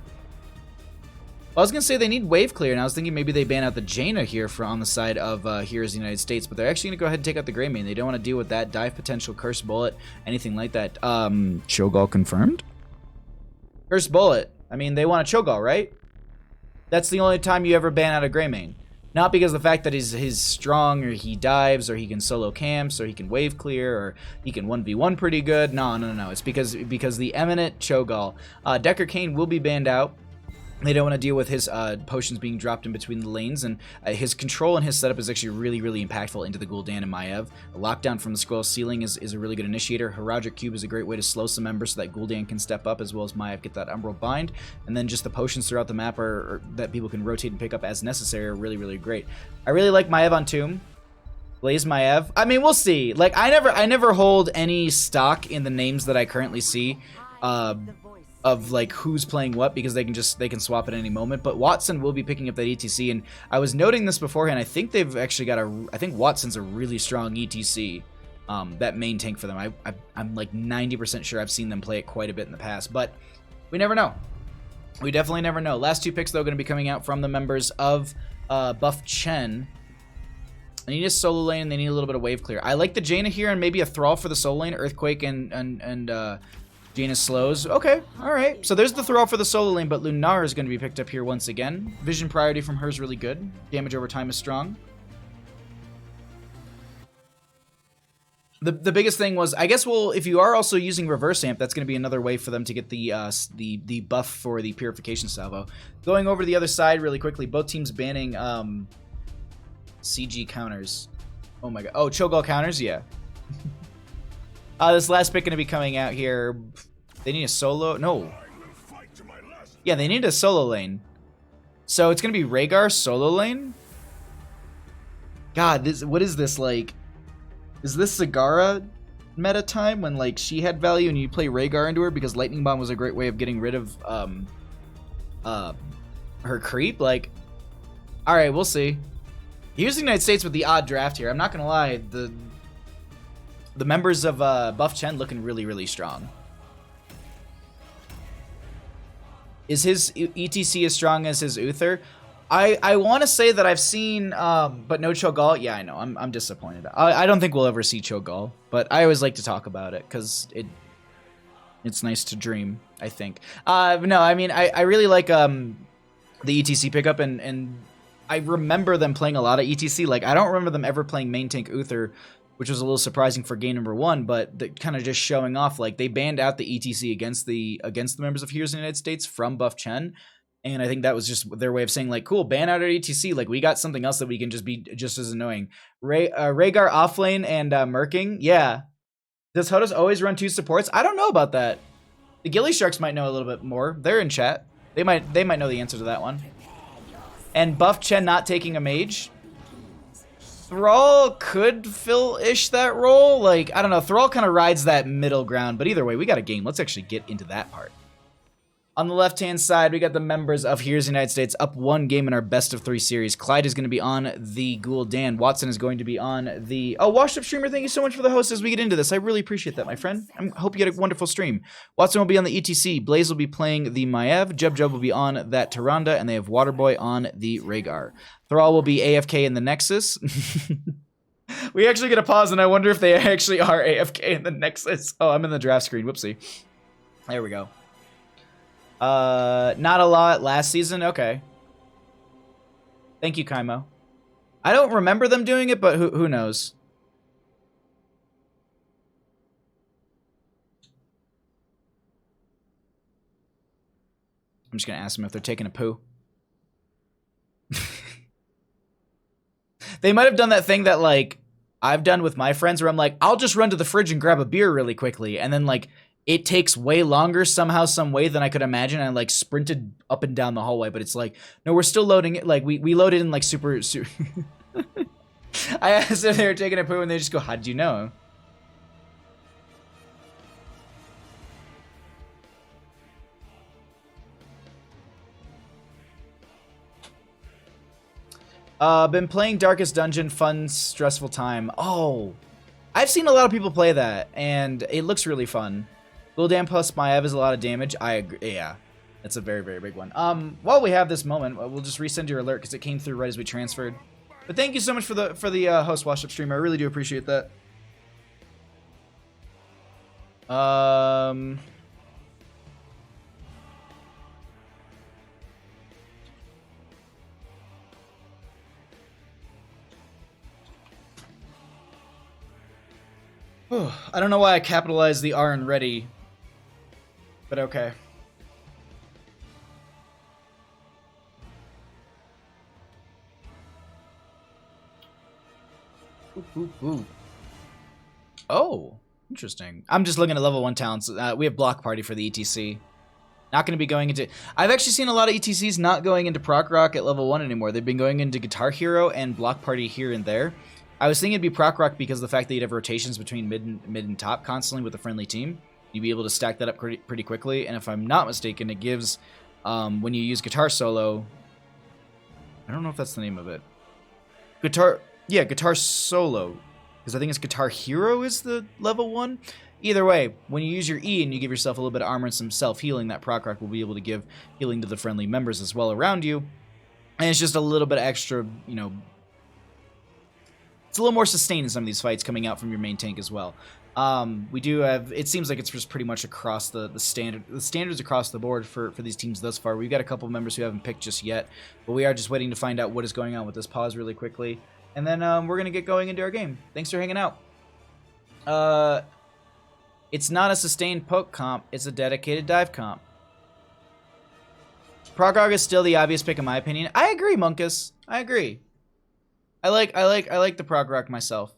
Speaker 1: I was going to say they need wave clear, and I was thinking maybe they ban out the Jaina here on the side of Heroes of the United States, but they're actually going to go ahead and take out the Grey Mane. They don't want to deal with that dive potential, Curse Bullet, anything like that. Cho'Gall confirmed? Curse Bullet. I mean, they want a Cho'Gall, right? That's the only time you ever ban out a Grey Mane. Not because of the fact that he's strong, or he dives, or he can solo camps, or he can wave clear, or he can 1v1 pretty good. No. It's because the eminent Cho'Gall. Decker Kane will be banned out. They don't want to deal with his potions being dropped in between the lanes, and his control and his setup is actually really, really impactful into the Gul'dan and Maiev. A lockdown from the scroll ceiling is a really good initiator. Heraldric Cube is a great way to slow some members so that Gul'dan can step up, as well as Maiev get that Umbral Bind. And then just the potions throughout the map are that people can rotate and pick up as necessary are really, really great. I really like Maiev on Tomb. Blaze Maiev. I mean, we'll see. Like, I never hold any stock in the names that I currently see. of like who's playing what, because they can swap at any moment. But Watson will be picking up that ETC, and I was noting this beforehand. I think they've actually got I think Watson's a really strong ETC, that main tank for them. I'm like 90% sure I've seen them play it quite a bit in the past, but we never know. We definitely never know. Last 2 picks though going to be coming out from the members of Buff Chen. They need a solo lane, and they need a little bit of wave clear. I like the Jaina here, and maybe a Thrall for the solo lane, Earthquake and Jaina slows. Okay, all right. So there's the Thrall for the solo lane, but Lunar is going to be picked up here once again. Vision priority from her is really good. Damage over time is strong. The biggest thing was, I guess, well, if you are also using reverse amp, that's going to be another way for them to get the buff for the purification salvo. Going over to the other side really quickly, both teams banning CG counters. Oh my god. Oh, Cho'Gall counters, yeah. This last pick going to be coming out here. They need a solo. No. Yeah, they need a solo lane. So it's going to be Rhaegar solo lane? God, what is this like? Is this Zagara meta time when like she had value and you play Rhaegar into her because Lightning Bomb was a great way of getting rid of her creep? Like, all right, we'll see. Here's the United States with the odd draft here. I'm not gonna lie, the members of Buff Chen looking really, really strong. Is his ETC as strong as his Uther? I want to say that I've seen, but no Cho'Gall. Yeah, I know. I'm disappointed. I don't think we'll ever see Cho'Gall, but I always like to talk about it because it's nice to dream, I think. No, I mean, I really like the ETC pickup, and I remember them playing a lot of ETC. Like, I don't remember them ever playing main tank Uther, which was a little surprising for game number 1, but kind of just showing off, like, they banned out the ETC against the members of Heroes in the United States from Buff Chen. And I think that was just their way of saying, like, cool, ban out our ETC. Like, we got something else that we can just be just as annoying. Rhaegar offlane and Merking. Yeah. Does Hodos always run 2 supports? I don't know about that. The Gilly Sharks might know a little bit more. They're in chat. They might know the answer to that one. And Buff Chen not taking a mage. Thrall could fill-ish that role. Like, I don't know. Thrall kind of rides that middle ground. But either way, we got a game. Let's actually get into that part. On the left-hand side, we got the members of Heroes in the United States up 1 game in our best of 3 series. Clyde is going to be on the Ghoul-Dan. Watson is going to be on the... Oh, Washed Up Streamer, thank you so much for the host as we get into this. I really appreciate that, my friend. I hope you had a wonderful stream. Watson will be on the ETC. Blaze will be playing the Maiev. Jub will be on that Tyrande, and they have Waterboy on the Rhaegar. Thrall will be AFK in the Nexus. We actually get a pause, and I wonder if they actually are AFK in the Nexus. Oh, I'm in the draft screen. Whoopsie. There we go. Not a lot last season. Okay. Thank you, Kaimo. I don't remember them doing it, but who knows? I'm just gonna ask them if they're taking a poo. They might have done that thing that, like, I've done with my friends where I'm like, I'll just run to the fridge and grab a beer really quickly, and then, like, it takes way longer somehow, some way than I could imagine. I like sprinted up and down the hallway, but it's like, no, we're still loading it. Like we loaded in like super. I asked if they were taking a poo, and they just go, "How'd you know?" Been playing Darkest Dungeon, fun, stressful time. Oh, I've seen a lot of people play that, and it looks really fun. Ghoul-Dan plus Maiev is a lot of damage. I agree. Yeah, that's a very, very big one. While we have this moment, we'll just resend your alert because it came through right as we transferred. But thank you so much for the host Wash Up stream. I really do appreciate that. I don't know why I capitalized the R in ready. But okay. Ooh. Oh, interesting. I'm just looking at level 1 talents. We have Block Party for the ETC. Not going to be going into... I've actually seen a lot of ETCs not going into Proc Rock at level 1 anymore. They've been going into Guitar Hero and Block Party here and there. I was thinking it'd be Proc Rock because of the fact that you'd have rotations between mid and top constantly with a friendly team. You'll be able to stack that up pretty quickly. And if I'm not mistaken, it gives, when you use Guitar Solo, I don't know if that's the name of it. Guitar Solo, because I think it's Guitar Hero is the level 1. Either way, when you use your E and you give yourself a little bit of armor and some self-healing, that proc rock will be able to give healing to the friendly members as well around you. And it's just a little bit extra, you know, it's a little more sustained in some of these fights coming out from your main tank as well. We do have, it seems like it's just pretty much across the standards across the board for these teams thus far. We've got a couple of members who haven't picked just yet, but we are just waiting to find out what is going on with this pause really quickly. And then we're going to get going into our game. Thanks for hanging out. It's not a sustained poke comp, it's a dedicated dive comp. Prog is still the obvious pick in my opinion. I agree, Monkus. I agree. I like the Prog Rock myself.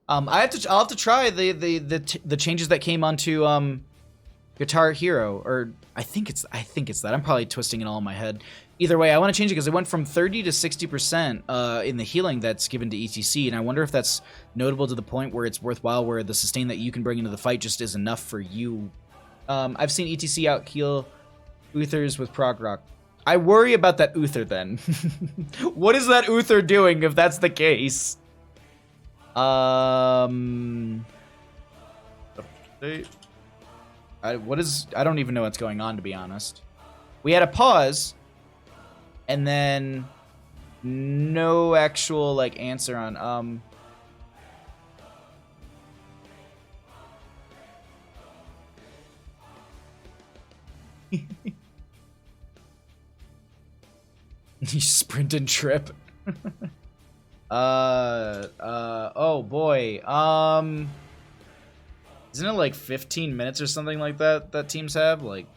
Speaker 1: I'll have to try the changes that came onto Guitar Hero, or I think it's that. I'm probably twisting it all in my head. Either way, I want to change it because it went from 30 to 60% in the healing that's given to ETC, and I wonder if that's notable to the point where it's worthwhile, where the sustain that you can bring into the fight just is enough for you. I've seen ETC out heal Uthers with Prog Rock. I worry about that Uther then. What is that Uther doing if that's the case? I don't even know what's going on, to be honest. We had a pause, and then no actual like answer on you sprint and trip. Oh boy. Isn't it like 15 minutes or something like that teams have? Like,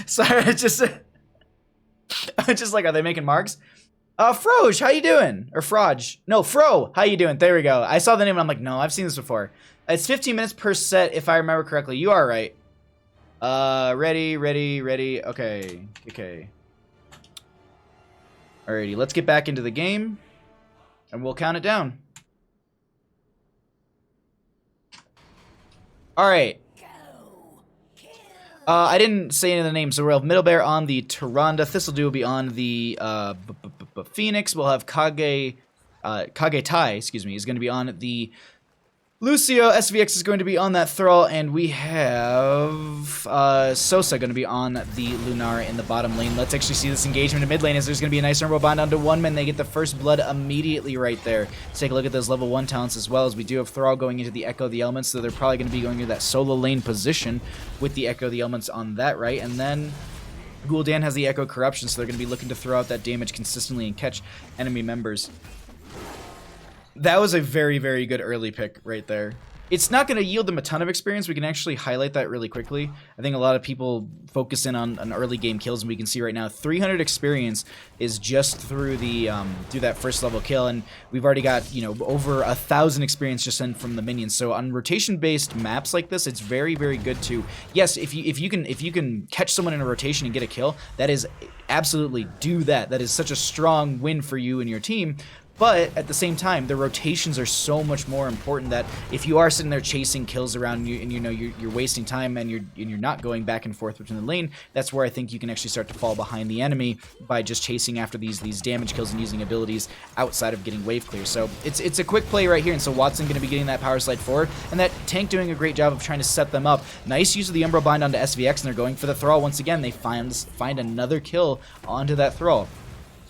Speaker 1: sorry, I'm just like, are they making marks? Froj, how you doing? Or Froj. No, Fro, how you doing? There we go. I saw the name and I'm like, no, I've seen this before. It's 15 minutes per set, if I remember correctly. You are right. Ready. Okay. Alrighty, let's get back into the game. And we'll count it down. Alright. I didn't say any of the names, so we'll have Middle Bear on the Tyrande. Thistledew will be on the Phoenix. We'll have Kage Tai, excuse me, is going to be on the Lucio. SVX is going to be on that Thrall, and we have Sosa going to be on the Lunara in the bottom lane. Let's actually see this engagement in mid lane, as there's going to be a nice Emerald Bind onto one man. They get the first blood immediately right there. Let's take a look at those level 1 talents as well, as we do have Thrall going into the Echo of the Elements, so they're probably going to be going into that solo lane position with the Echo of the Elements on that right. And then Gul'dan has the Echo Corruption, so they're going to be looking to throw out that damage consistently and catch enemy members. That was a very, very good early pick right there. It's not going to yield them a ton of experience. We can actually highlight that really quickly. I think a lot of people focus in on early game kills, and we can see right now 300 experience is just through the through that first level kill, and we've already got, you know, over 1,000 experience just in from the minions. So on rotation based maps like this, it's very, very good to, yes, if you can catch someone in a rotation and get a kill, that is absolutely do that. That is such a strong win for you and your team. But at the same time, the rotations are so much more important, that if you are sitting there chasing kills around you, and you know you're wasting time and you're not going back and forth between the lane, that's where I think you can actually start to fall behind the enemy by just chasing after these damage kills and using abilities outside of getting wave clear. So it's a quick play right here, and so Watson going to be getting that power slide forward, and that tank doing a great job of trying to set them up. Nice use of the Umbral Bind onto SVX, and they're going for the Thrall once again. They find another kill onto that Thrall.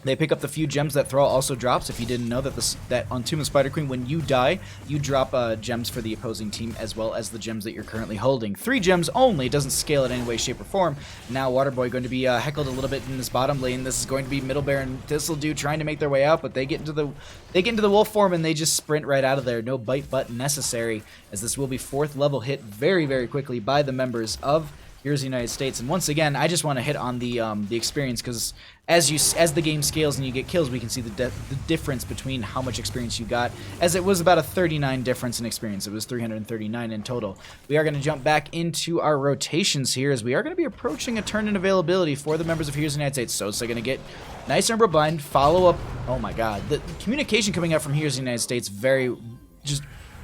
Speaker 1: They pick up the few gems that Thrall also drops. If you didn't know that that on Tomb of Spider Queen, when you die, you drop gems for the opposing team as well as the gems that you're currently holding. 3 gems only, doesn't scale in any way, shape, or form. Now Waterboy going to be heckled a little bit in this bottom lane. This is going to be Middlebear and Thistledew trying to make their way out, but they get into the wolf form and they just sprint right out of there. No bite button necessary, as this will be 4th level hit very, very quickly by the members of Here's the United States. And once again, I just want to hit on the experience, because as the game scales and you get kills, we can see the difference between how much experience you got, as it was about a 39 difference in experience. It was 339 in total. We are going to jump back into our rotations here, as we are going to be approaching a turn in availability for the members of Here's the United States. So it's going to get nice Umbra Bind, follow up. Oh my god, the communication coming out from Here's the United States,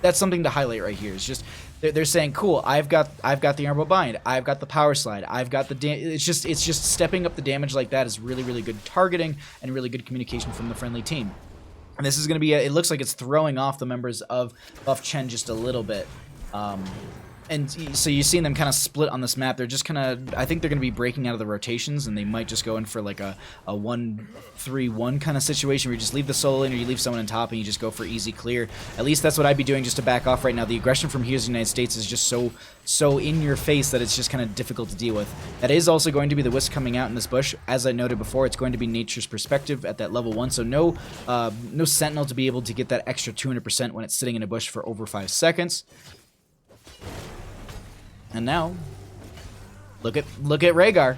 Speaker 1: that's something to highlight right here. It's just they're saying, cool, I've got the Umbra Bind, I've got the Power Slide, I've got the it's just stepping up the damage like that is really, really good targeting and really good communication from the friendly team. And this is going to be it looks like it's throwing off the members of Buff Chen just a little bit. And so you've seen them kind of split on this map. They're just kind of, I think they're going to be breaking out of the rotations, and they might just go in for like a 1-3-1 kind of situation where you just leave the solo lane or you leave someone on top and you just go for easy clear. At least that's what I'd be doing just to back off right now. The aggression from Here's the United States is just so in your face that it's just kind of difficult to deal with. That is also going to be the Wisp coming out in this bush. As I noted before, it's going to be Nature's Perspective at that level 1, so no Sentinel to be able to get that extra 200% when it's sitting in a bush for over 5 seconds. And now, look at Rhaegar.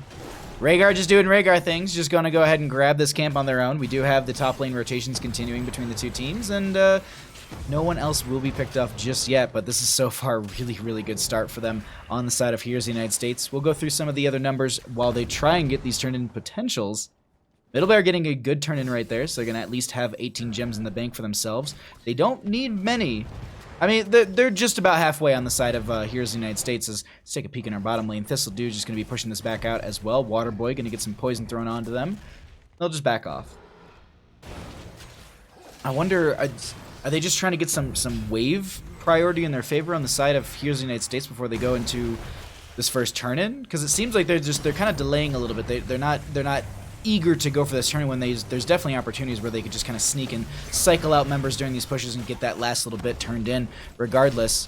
Speaker 1: Rhaegar just doing Rhaegar things, just going to go ahead and grab this camp on their own. We do have the top lane rotations continuing between the two teams, and no one else will be picked up just yet, but this is so far a really, really good start for them on the side of Here's the United States. We'll go through some of the other numbers while they try and get these turned in potentials. Middlebear getting a good turn in right there, so they're going to at least have 18 gems in the bank for themselves. They don't need many. I mean, they're just about halfway on the side of Here's the United States. Let's take a peek in our bottom lane. Thistledew just going to be pushing this back out as well. Waterboy going to get some poison thrown onto them. They'll just back off. I wonder, are they just trying to get some wave priority in their favor on the side of Here's the United States before they go into this first turn-in? Because it seems like they're kind of delaying a little bit. They're not eager to go for this turn when there's definitely opportunities where they could just kind of sneak and cycle out members during these pushes and get that last little bit turned in. Regardless,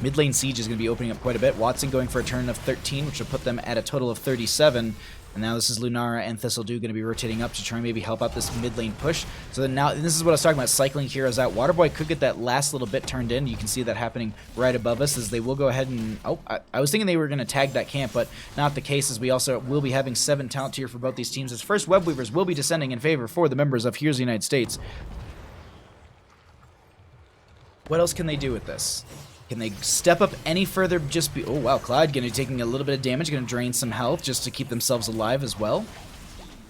Speaker 1: mid lane siege is going to be opening up quite a bit. Watson going for a turn of 13, which will put them at a total of 37. And now this is Lunara and Thistledew going to be rotating up to try and maybe help out this mid lane push. So then now, and this is what I was talking about, cycling heroes out. Waterboy could get that last little bit turned in. You can see that happening right above us, as they will go ahead and... Oh, I was thinking they were going to tag that camp, but not the case, as we also will be having 7 talent tier for both these teams, as first Web Weavers will be descending in favor for the members of Here's the United States. What else can they do with this? Can they step up any further? Just be... Oh, wow, Clyde going to be taking a little bit of damage, going to drain some health just to keep themselves alive as well.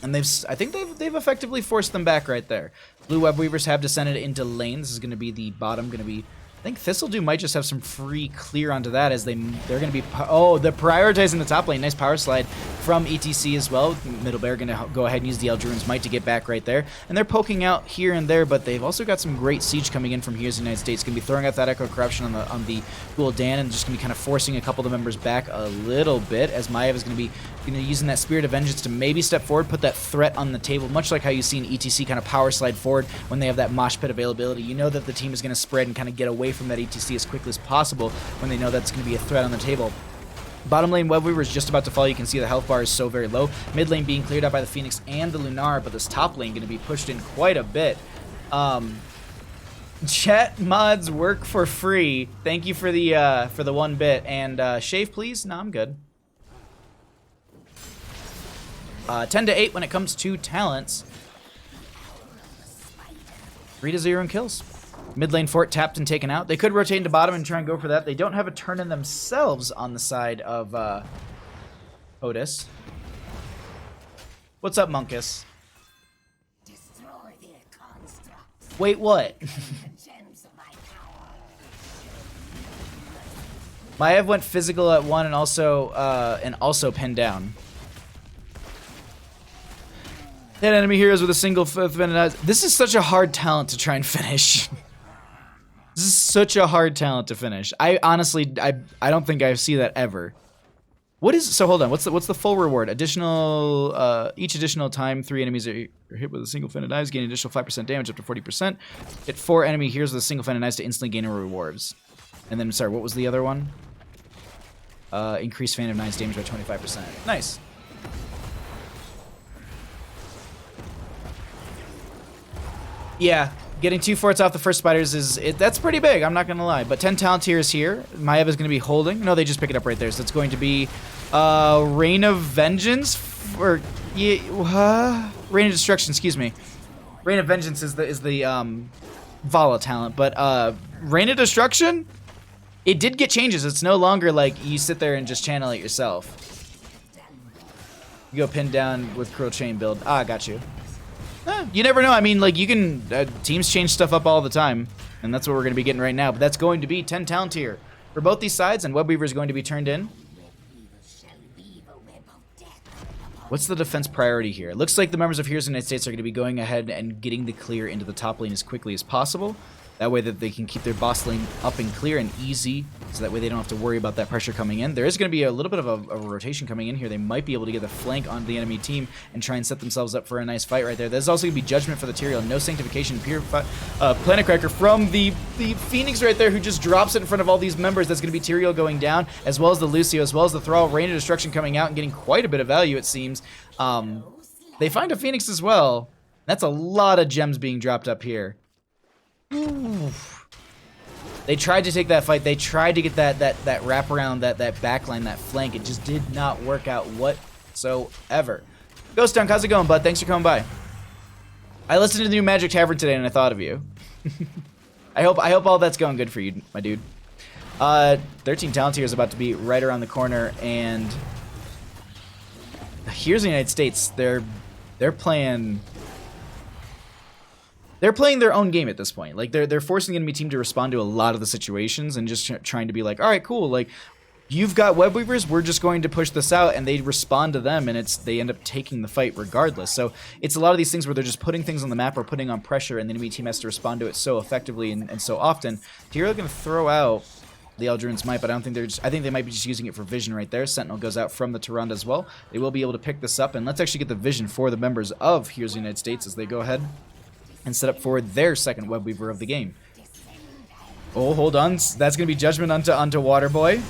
Speaker 1: And I think they've effectively forced them back right there. Blue Web Weavers have descended into lane. This is going to be the bottom, going to be... I think Thistledew might just have some free clear onto that, as they're going to be... Oh, they're prioritizing the top lane. Nice power slide from ETC as well. Middlebear going to go ahead and use the Eldruin's Might to get back right there. And they're poking out here and there, but they've also got some great siege coming in from Here's the United States. Going to be throwing out that Echo Corruption on the Ghoul-Dan, and just going to be kind of forcing a couple of the members back a little bit, as Maiev is going to be using that Spirit of Vengeance to maybe step forward, put that threat on the table, much like how you see an ETC kind of power slide forward when they have that mosh pit availability. You know that the team is going to spread and kind of get away from that ETC as quickly as possible when they know that's going to be a threat on the table. Bottom lane Web Weaver is just about to fall. You can see the health bar is so very low. Mid lane being cleared out by the Phoenix and the Lunar, but this top lane going to be pushed in quite a bit. Chat mods work for free. Thank you for the 1 bit. And shave, please? No, I'm good. 10 to 8 when it comes to talents. 3 to 0 in kills. Mid lane fort tapped and taken out. They could rotate into bottom and try and go for that. They don't have a turn in themselves on the side of Otis. What's up, Monkus? Wait, what? Maiev went physical at 1 and also pinned down. Hit enemy heroes with a single This is such a hard talent to try and finish. This is such a hard talent to finish. I honestly, I don't think I see that ever. What is so? Hold on. What's the full reward? Additional each additional time 3 enemies are hit with a single fan of knives, gain additional 5% damage up to 40%. Hit 4 enemy heroes with a single fan of knives to instantly gain rewards. And then sorry, what was the other one? Increased fan of knives damage by 25%. Nice. Yeah, getting 2 forts off the first spiders that's pretty big. I'm not gonna lie. But 10 talent tiers here. Maeva's gonna be holding. No, they just pick it up right there. So it's going to be Reign of Vengeance or Reign of Destruction. Excuse me. Reign of Vengeance is the Vala talent, but Reign of Destruction. It did get changes. It's no longer like you sit there and just channel it yourself. You go pinned down with Cruel Chain build. Ah, got you. You never know. I mean, like, you can... teams change stuff up all the time, and that's what we're going to be getting right now. But that's going to be 10 talent tier for both these sides, and Webweaver is going to be turned in. What's the defense priority here? It looks like the members of Heroes of the United States are going to be going ahead and getting the clear into the top lane as quickly as possible. That way that they can keep their boss lane up and clear and easy, so that way they don't have to worry about that pressure coming in. There is going to be a little bit of a rotation coming in here. They might be able to get the flank onto the enemy team and try and set themselves up for a nice fight right there. There's also going to be Judgment for the Tyrael. No Sanctification. Planet Cracker from the Phoenix right there, who just drops it in front of all these members. That's going to be Tyrael going down, as well as the Lucio, as well as the Thrall. Reign of Destruction coming out and getting quite a bit of value, it seems. They find a Phoenix as well. That's a lot of gems being dropped up here. Oof. They tried to take that fight. They tried to get that wraparound, that backline, that flank. It just did not work out whatsoever. Ghost Dunk, how's it going, bud? Thanks for coming by. I listened to the new Magic Tavern today and I thought of you. I hope all that's going good for you, my dude. 13 talent tier is about to be right around the corner, and here's the United States. They're playing. They're playing their own game at this point. Like, they're forcing the enemy team to respond to a lot of the situations and just trying to be like, all right, cool. Like, you've got web weavers. We're just going to push this out, and they respond to them, and they end up taking the fight regardless. So it's a lot of these things where they're just putting things on the map or putting on pressure, and the enemy team has to respond to it so effectively and so often. Here they're going to throw out the Eldrin's Might, but I don't think I think they might be just using it for vision right there. Sentinel goes out from the Tyrande as well. They will be able to pick this up, and let's actually get the vision for the members of Heroes of the United States as they go ahead and set up for their second web weaver of the game. Oh, hold on. That's going to be Judgment onto Waterboy.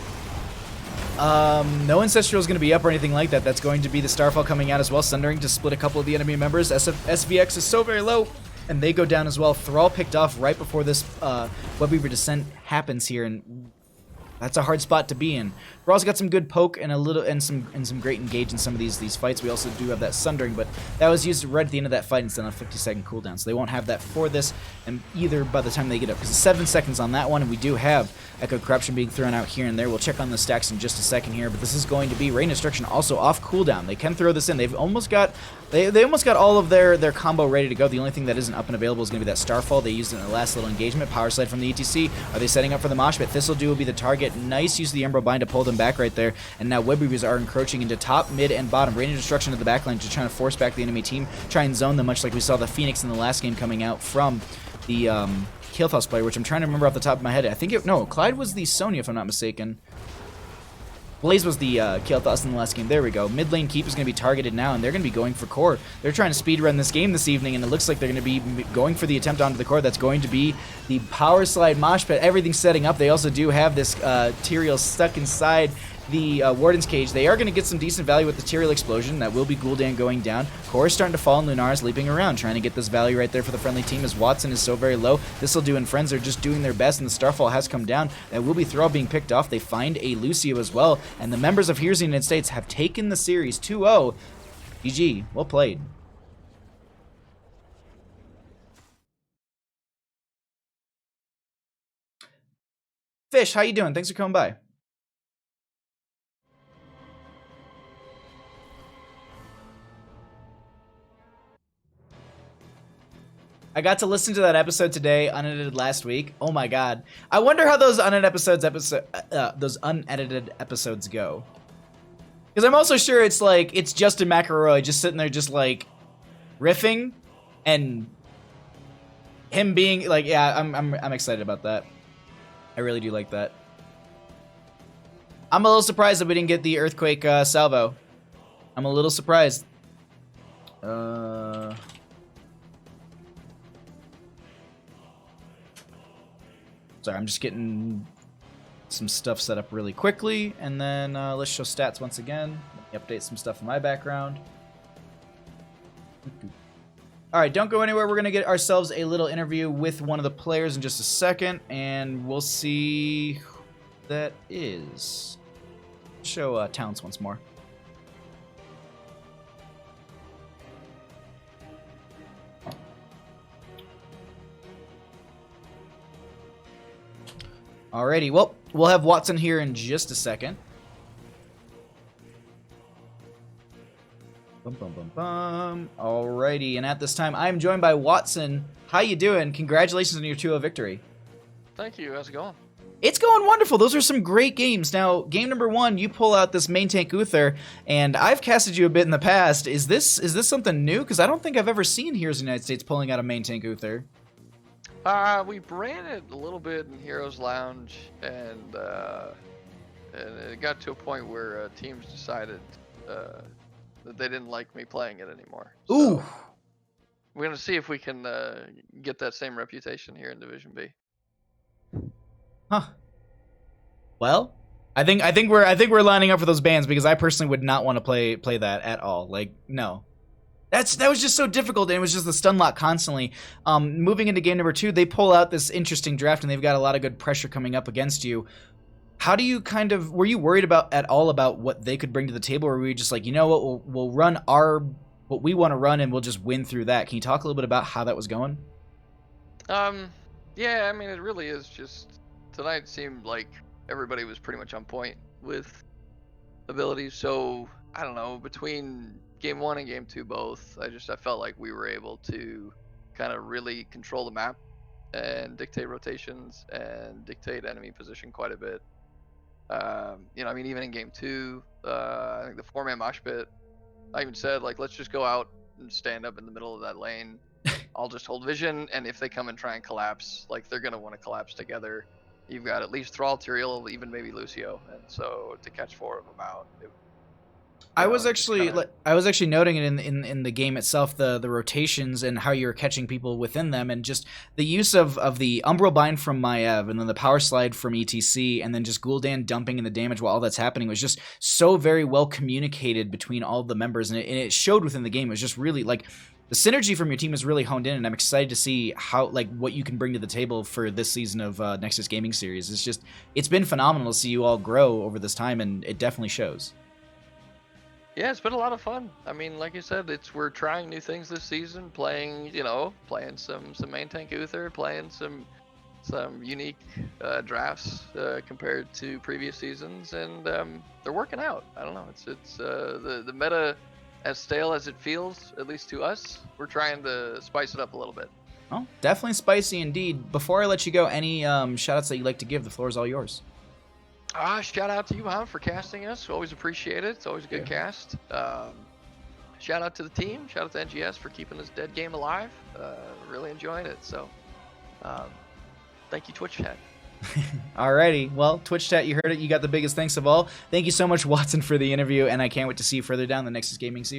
Speaker 1: No Ancestral is going to be up or anything like that. That's going to be the Starfall coming out as well, Sundering to split a couple of the enemy members. SVX is so very low, and they go down as well. Thrall picked off right before this web weaver descent happens here, and that's a hard spot to be in. Thrall's got some good poke and some great engage in some of these fights. We also do have that Sundering, but that was used right at the end of that fight instead of a 50-second cooldown, so they won't have that for this, and either by the time they get up, because it's 7 seconds on that one, and we do have Echo Corruption being thrown out here and there. We'll check on the stacks in just a second here, but this is going to be Reign of Destruction also off cooldown. They can throw this in. They've almost got they almost got all of their combo ready to go. The only thing that isn't up and available is going to be that Starfall. They used it in the last little engagement. Power Slide from the ETC. Are they setting up for the mosh pit? Thistledew will be the target. Nice use of the Emerald Bind to pull them back right there. And now web weavers are encroaching into top, mid, and bottom. Reign of Destruction to the backline, just trying to force back the enemy team, try and zone them, much like we saw the Phoenix in the last game coming out from the Kael'thas player, which I'm trying to remember off the top of my head. I think no, Clyde was the Sonya, if I'm not mistaken. Blaze was the Kael'thas in the last game. There we go. Mid lane keep is going to be targeted now, and they're going to be going for core. They're trying to speedrun this game this evening, and it looks like they're going to be going for the attempt onto the core. That's going to be the Power Slide mosh pit. Everything's setting up. They also do have this Tyrael stuck inside the Warden's Cage. They are going to get some decent value with the Tyrael explosion. That will be Gul'dan going down. Core is starting to fall, and Lunara's leaping around, trying to get this value right there for the friendly team as Watson is so very low. Thistledew and friends are just doing their best, and the Starfall has come down. That will be Thrall being picked off. They find a Lucio as well, and the members of Heroes of the United States have taken the series 2-0. GG. Well played. Fish, how you doing? Thanks for coming by. I got to listen to that episode today, unedited last week. Oh my god! I wonder how those unedited episodes go. Because I'm also sure it's like it's Justin McElroy just sitting there, just like riffing, and him being like, yeah, I'm excited about that. I really do like that. I'm a little surprised that we didn't get the Earthquake salvo. I'm a little surprised. Sorry, I'm just getting some stuff set up really quickly, and then let's show stats once again. Let me update some stuff in my background. All right, don't go anywhere. We're going to get ourselves a little interview with one of the players in just a second, and we'll see who that is. Show talents once more. Alrighty, well, we'll have Watson here in just a second. Bum, bum, bum, bum. Alrighty, and at this time, I'm joined by Watson. How you doing? Congratulations on your 2-0 victory.
Speaker 2: Thank you. How's it going?
Speaker 1: It's going wonderful. Those are some great games. Now, game number 1, you pull out this main tank Uther, and I've casted you a bit in the past. Is this something new? Because I don't think I've ever seen Heroes of the United States pulling out a main tank Uther.
Speaker 2: We ran it a little bit in Heroes Lounge, and it got to a point where teams decided that they didn't like me playing it anymore. So
Speaker 1: Ooh.
Speaker 2: we're gonna see if we can get that same reputation here in Division B.
Speaker 1: Huh. Well, I think we're lining up for those bans, because I personally would not want to play that at all. Like, no. That was just so difficult, and it was just the stun lock constantly. Moving into game number 2, they pull out this interesting draft, and they've got a lot of good pressure coming up against you. How do you were you worried at all about what they could bring to the table, or were you just like, you know what, we'll run what we want to run, and we'll just win through that? Can you talk a little bit about how that was going?
Speaker 2: Yeah, I mean, it really is just, tonight seemed like everybody was pretty much on point with abilities, so I don't know, between game 1 and game 2 both, I felt like we were able to kind of really control the map and dictate rotations and dictate enemy position quite a bit. You know, I mean, even in game 2, I think the 4-man mosh pit, I even said, like, let's just go out and stand up in the middle of that lane. I'll just hold vision, and if they come and try and collapse, like, they're going to want to collapse together. You've got at least Thrall, Tyrael, even maybe Lucio, and so to catch 4 of them out,
Speaker 1: I was actually noting it in the game itself, the rotations and how you were catching people within them, and just the use of the Umbral Bind from Maiev, and then the Power Slide from ETC, and then just Gul'dan dumping in the damage while all that's happening was just so very well communicated between all the members, and it showed within the game. It was just really, like, the synergy from your team is really honed in, and I'm excited to see how, like, what you can bring to the table for this season of Nexus Gaming Series. It's been phenomenal to see you all grow over this time, and it definitely shows.
Speaker 2: Yeah, it's been a lot of fun. I mean, like you said, we're trying new things this season, playing some main tank Uther, playing some unique drafts compared to previous seasons, and they're working out. I don't know, it's the meta, as stale as it feels, at least to us, we're trying to spice it up a little bit.
Speaker 1: Oh, definitely spicy indeed. Before I let you go, any shout-outs that you'd like to give? The floor is all yours.
Speaker 2: Shout out to you, Mohammed, for casting us. Always appreciate it. It's always a good cast. Shout out to the team. Shout out to NGS for keeping this dead game alive. Really enjoying it. So, thank you, Twitch chat.
Speaker 1: Alrighty. Well, Twitch chat, you heard it. You got the biggest thanks of all. Thank you so much, Watson, for the interview, and I can't wait to see you further down the Nexus Gaming series.